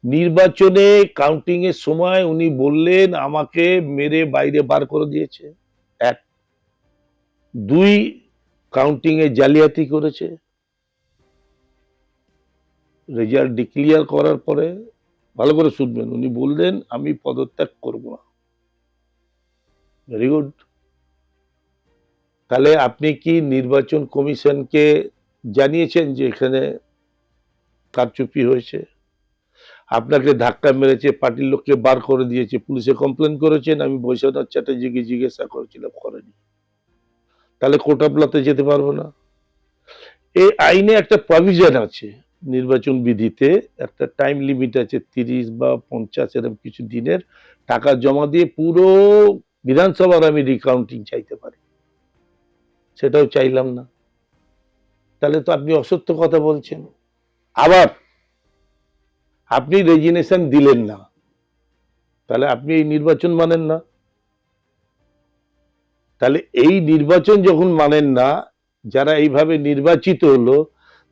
নির্বাচনে কাউন্টিং এর সময় উনি বললেন আমাকে মেরে বাইরে বার করে দিয়েছে, 1। 2, কাউন্টিং এ জালিয়াতি করেছে। রেজাল্ট ডিক্লিয়ার করার পরে, ভালো করে শুনবেন, উনি বললেন আমি পদত্যাগ করব না। Very good. তাহলে আপনি কি নির্বাচন কমিশনকে জানিয়েছেন যে এখানে কারচুপি হয়েছে, আপনাকে ধাক্কা মেরেছে, পার্টির লোককে বার করে দিয়েছে, পুলিশে কমপ্লেন করেছেন, আমি বৈশ্বনাথ চ্যাটার্জিকে জিজ্ঞাসা করেছিলাম, করেনি, তাহলে কোর্ট অফ লতে যেতে পারবো না? এই আইনে একটা প্রভিশন আছে, নির্বাচন বিধিতে একটা টাইম লিমিট আছে, 30 বা 50 এরকম কিছু দিনের, টাকা জমা দিয়ে পুরো বিধানসভার আমি রিকাউন্টিং চাইতে পারি, সেটাও চাইলাম না। তাহলে তো আপনি অসত্য কথা বলছেন। আবার আপনি রেজিগনেশন দিলেন না, তাহলে আপনি এই নির্বাচন মানেন না। তাহলে এই নির্বাচন যখন মানেন না, যারা এইভাবে নির্বাচিত হলো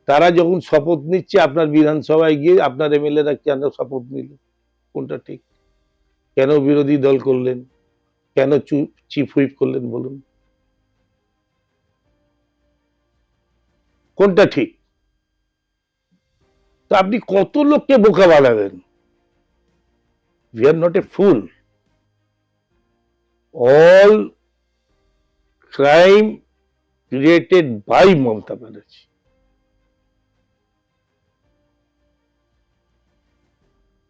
তারা যখন শপথ নিচ্ছে আপনার বিধানসভায় গিয়ে, আপনার এমএলএরা কেন শপথ নিল? কোনটা ঠিক? কেন বিরোধী দল করলেন? কেন চিফ হুইপ করলেন বলুন? কোনটা ঠিক? তো আপনি কত লোককে বোকা বানাবেন? We are not a fool. All crime created by Mamata Banerjee.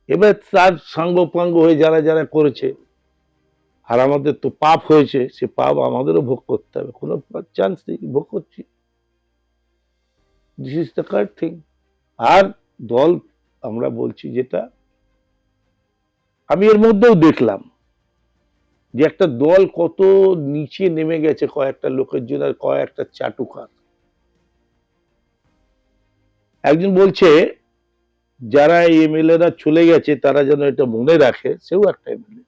এবার তার সাঙ্গপাঙ্গ হয়ে যারা যারা করেছে, আর আমাদের তো পাপ হয়েছে, সে পাপ আমাদেরও ভোগ করতে হবে, কোনো চান্স নেই, ভোগ করছি। This is the correct thing. আর দল আমরা বলছি যেটা, আমি এর মধ্যেও দেখলাম যে একটা দল কত নিচে নেমে গেছে কয়েকটা লোকের জন্য, আর কয়েকটা চাটুকার। একজন বলছে যারা এই এমএলএরা চলে গেছে তারা যেন এটা মনে রাখে, সেও একটা এমএলএ।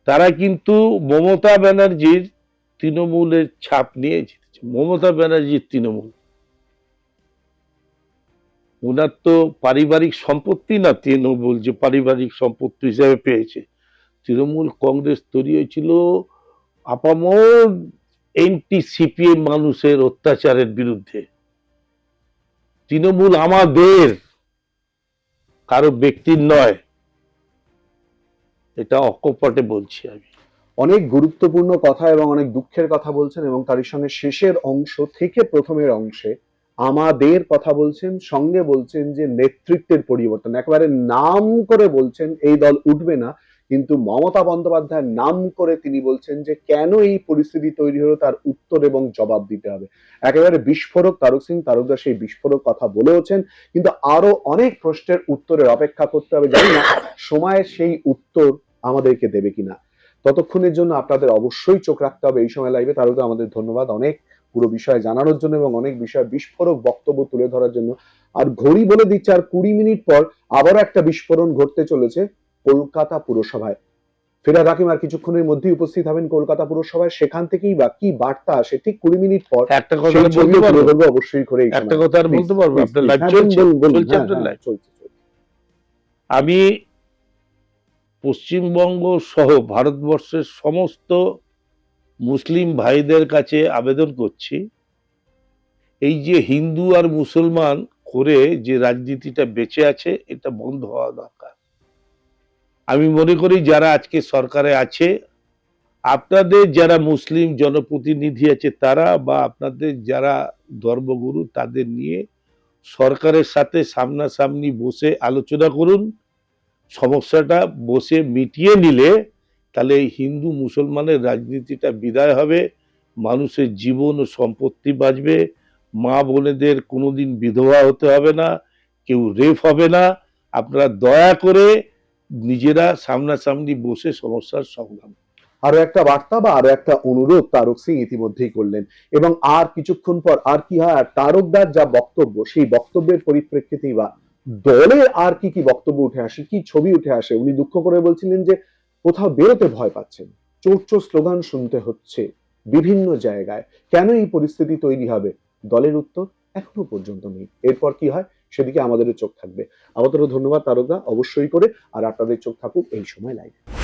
তারা কিন্তু মমতা ব্যানার্জির তৃণমূলের ছাপ নিয়ে জিতেছে। মমতা ব্যানার্জির তৃণমূল, ওনার তো পারিবারিক সম্পত্তি না তৃণমূল, যে পারিবারিক সম্পত্তি হিসেবে পেয়েছে। তৃণমূল কংগ্রেস তৈরি হয়েছিল আপামর এন্টি সিপিএম মানুষের অত্যাচারের বিরুদ্ধে। তৃণমূল আমাদের, কারো ব্যক্তির নয়, এটা অকপটে বলছি আমি। অনেক গুরুত্বপূর্ণ কথা এবং অনেক দুঃখের কথা বলছেন, এবং তারই সঙ্গে শেষের অংশ থেকে প্রথমের অংশে আমাদের কথা বলছেন, সঙ্গে বলছেন যে নেতৃত্বের পরিবর্তন, একেবারে নাম করে বলছেন এই দল উঠবে না, কিন্তু মমতা বন্দ্যোপাধ্যায়ের নাম করে তিনি বলছেন যে কেন এই পরিস্থিতি তৈরি হলো তার উত্তর এবং জবাব দিতে হবে। একেবারে বিস্ফোরক তারক সিং তারকদা সেই বিস্ফোরক কথা বলেওছেন, কিন্তু আরো অনেক প্রশ্নের উত্তরের অপেক্ষা করতে হবে, জানি না সময় সেই উত্তর আমাদেরকে দেবে কিনা। ততক্ষণের জন্য আপনাদের অবশ্যই চোখ রাখতে হবে এই সময় লাইভে। তারও আমাদের ধন্যবাদ অনেক পুরো বিষয় জানানোর জন্য এবং অনেক বিষয় বিস্ফোরক বক্তব্য তুলে ধরার জন্য। আর ঘড়ি বলে দিচ্ছে আর 20 মিনিট পর আবার একটা বিস্ফোরণ ঘটতে চলেছে কলকাতা পুরসভায়। ফিরহাদ হাকিম আর কিছুক্ষণের মধ্যেই উপস্থিত হবেন কলকাতা পুরসভায়, সেখান থেকেই বা কি বার্তা আসে ঠিক 20 মিনিট পর একটা কথা বলবো, অবশ্যই করে একটা কথা আর বলতে পারবো? আপনার লাইভ চলছে, আপনার লাইভ চলছে। আমি পশ্চিমবঙ্গ সহ ভারতবর্ষের সমস্ত মুসলিম ভাইদের কাছে আবেদন করছি, এই যে হিন্দু আর মুসলমান করে যে রাজনীতিটা বেঁচে আছে, এটা বন্ধ হওয়া দরকার। আমি মনে করি যারা আজকে সরকারে আছে, আপনাদের যারা মুসলিম জনপ্রতিনিধি আছে তারা, বা আপনাদের যারা ধর্মগুরু, তাদের নিয়ে সরকারের সাথে সামনাসামনি বসে আলোচনা করুন। সমস্যাটা বসে মিটিয়ে নিলে তাহলে এই হিন্দু মুসলমানের রাজনীতিটা বিদায় হবে, মানুষের জীবন ও সম্পত্তি বাঁচবে, মা বোনেদের কোনোদিন বিধবা হতে হবে না, কেউ রেপ হবে না। আপনারা দয়া করে নিজেরা সামনাসামনি বসে সমস্যার সমাধান। আরো একটা বার্তা বা আরো একটা অনুরোধ তারক সিং ইতিমধ্যেই করলেন, এবং আর কিছুক্ষণ পর আর কি হয়, তারকদার যা বক্তব্য সেই বক্তব্যের পরিপ্রেক্ষিতেই বা দলের আর কি কি বক্তব্য উঠে আসে, কি ছবি উঠে আসে। উনি দুঃখ করে বলছিলেন যে কোথাও বেরোতে ভয় পাচ্ছেন, চোর চোর স্লোগান শুনতে হচ্ছে বিভিন্ন জায়গায়, কেন এই পরিস্থিতি তৈরি হবে? দলের উত্তর এখনো পর্যন্ত নেই। এরপর কি হয় সেদিকে আমাদেরও চোখ থাকবে। আপাতত ধন্যবাদ তারকদা, অবশ্যই করে, আর আপনাদের চোখ থাকুক এই সময় লাইভে।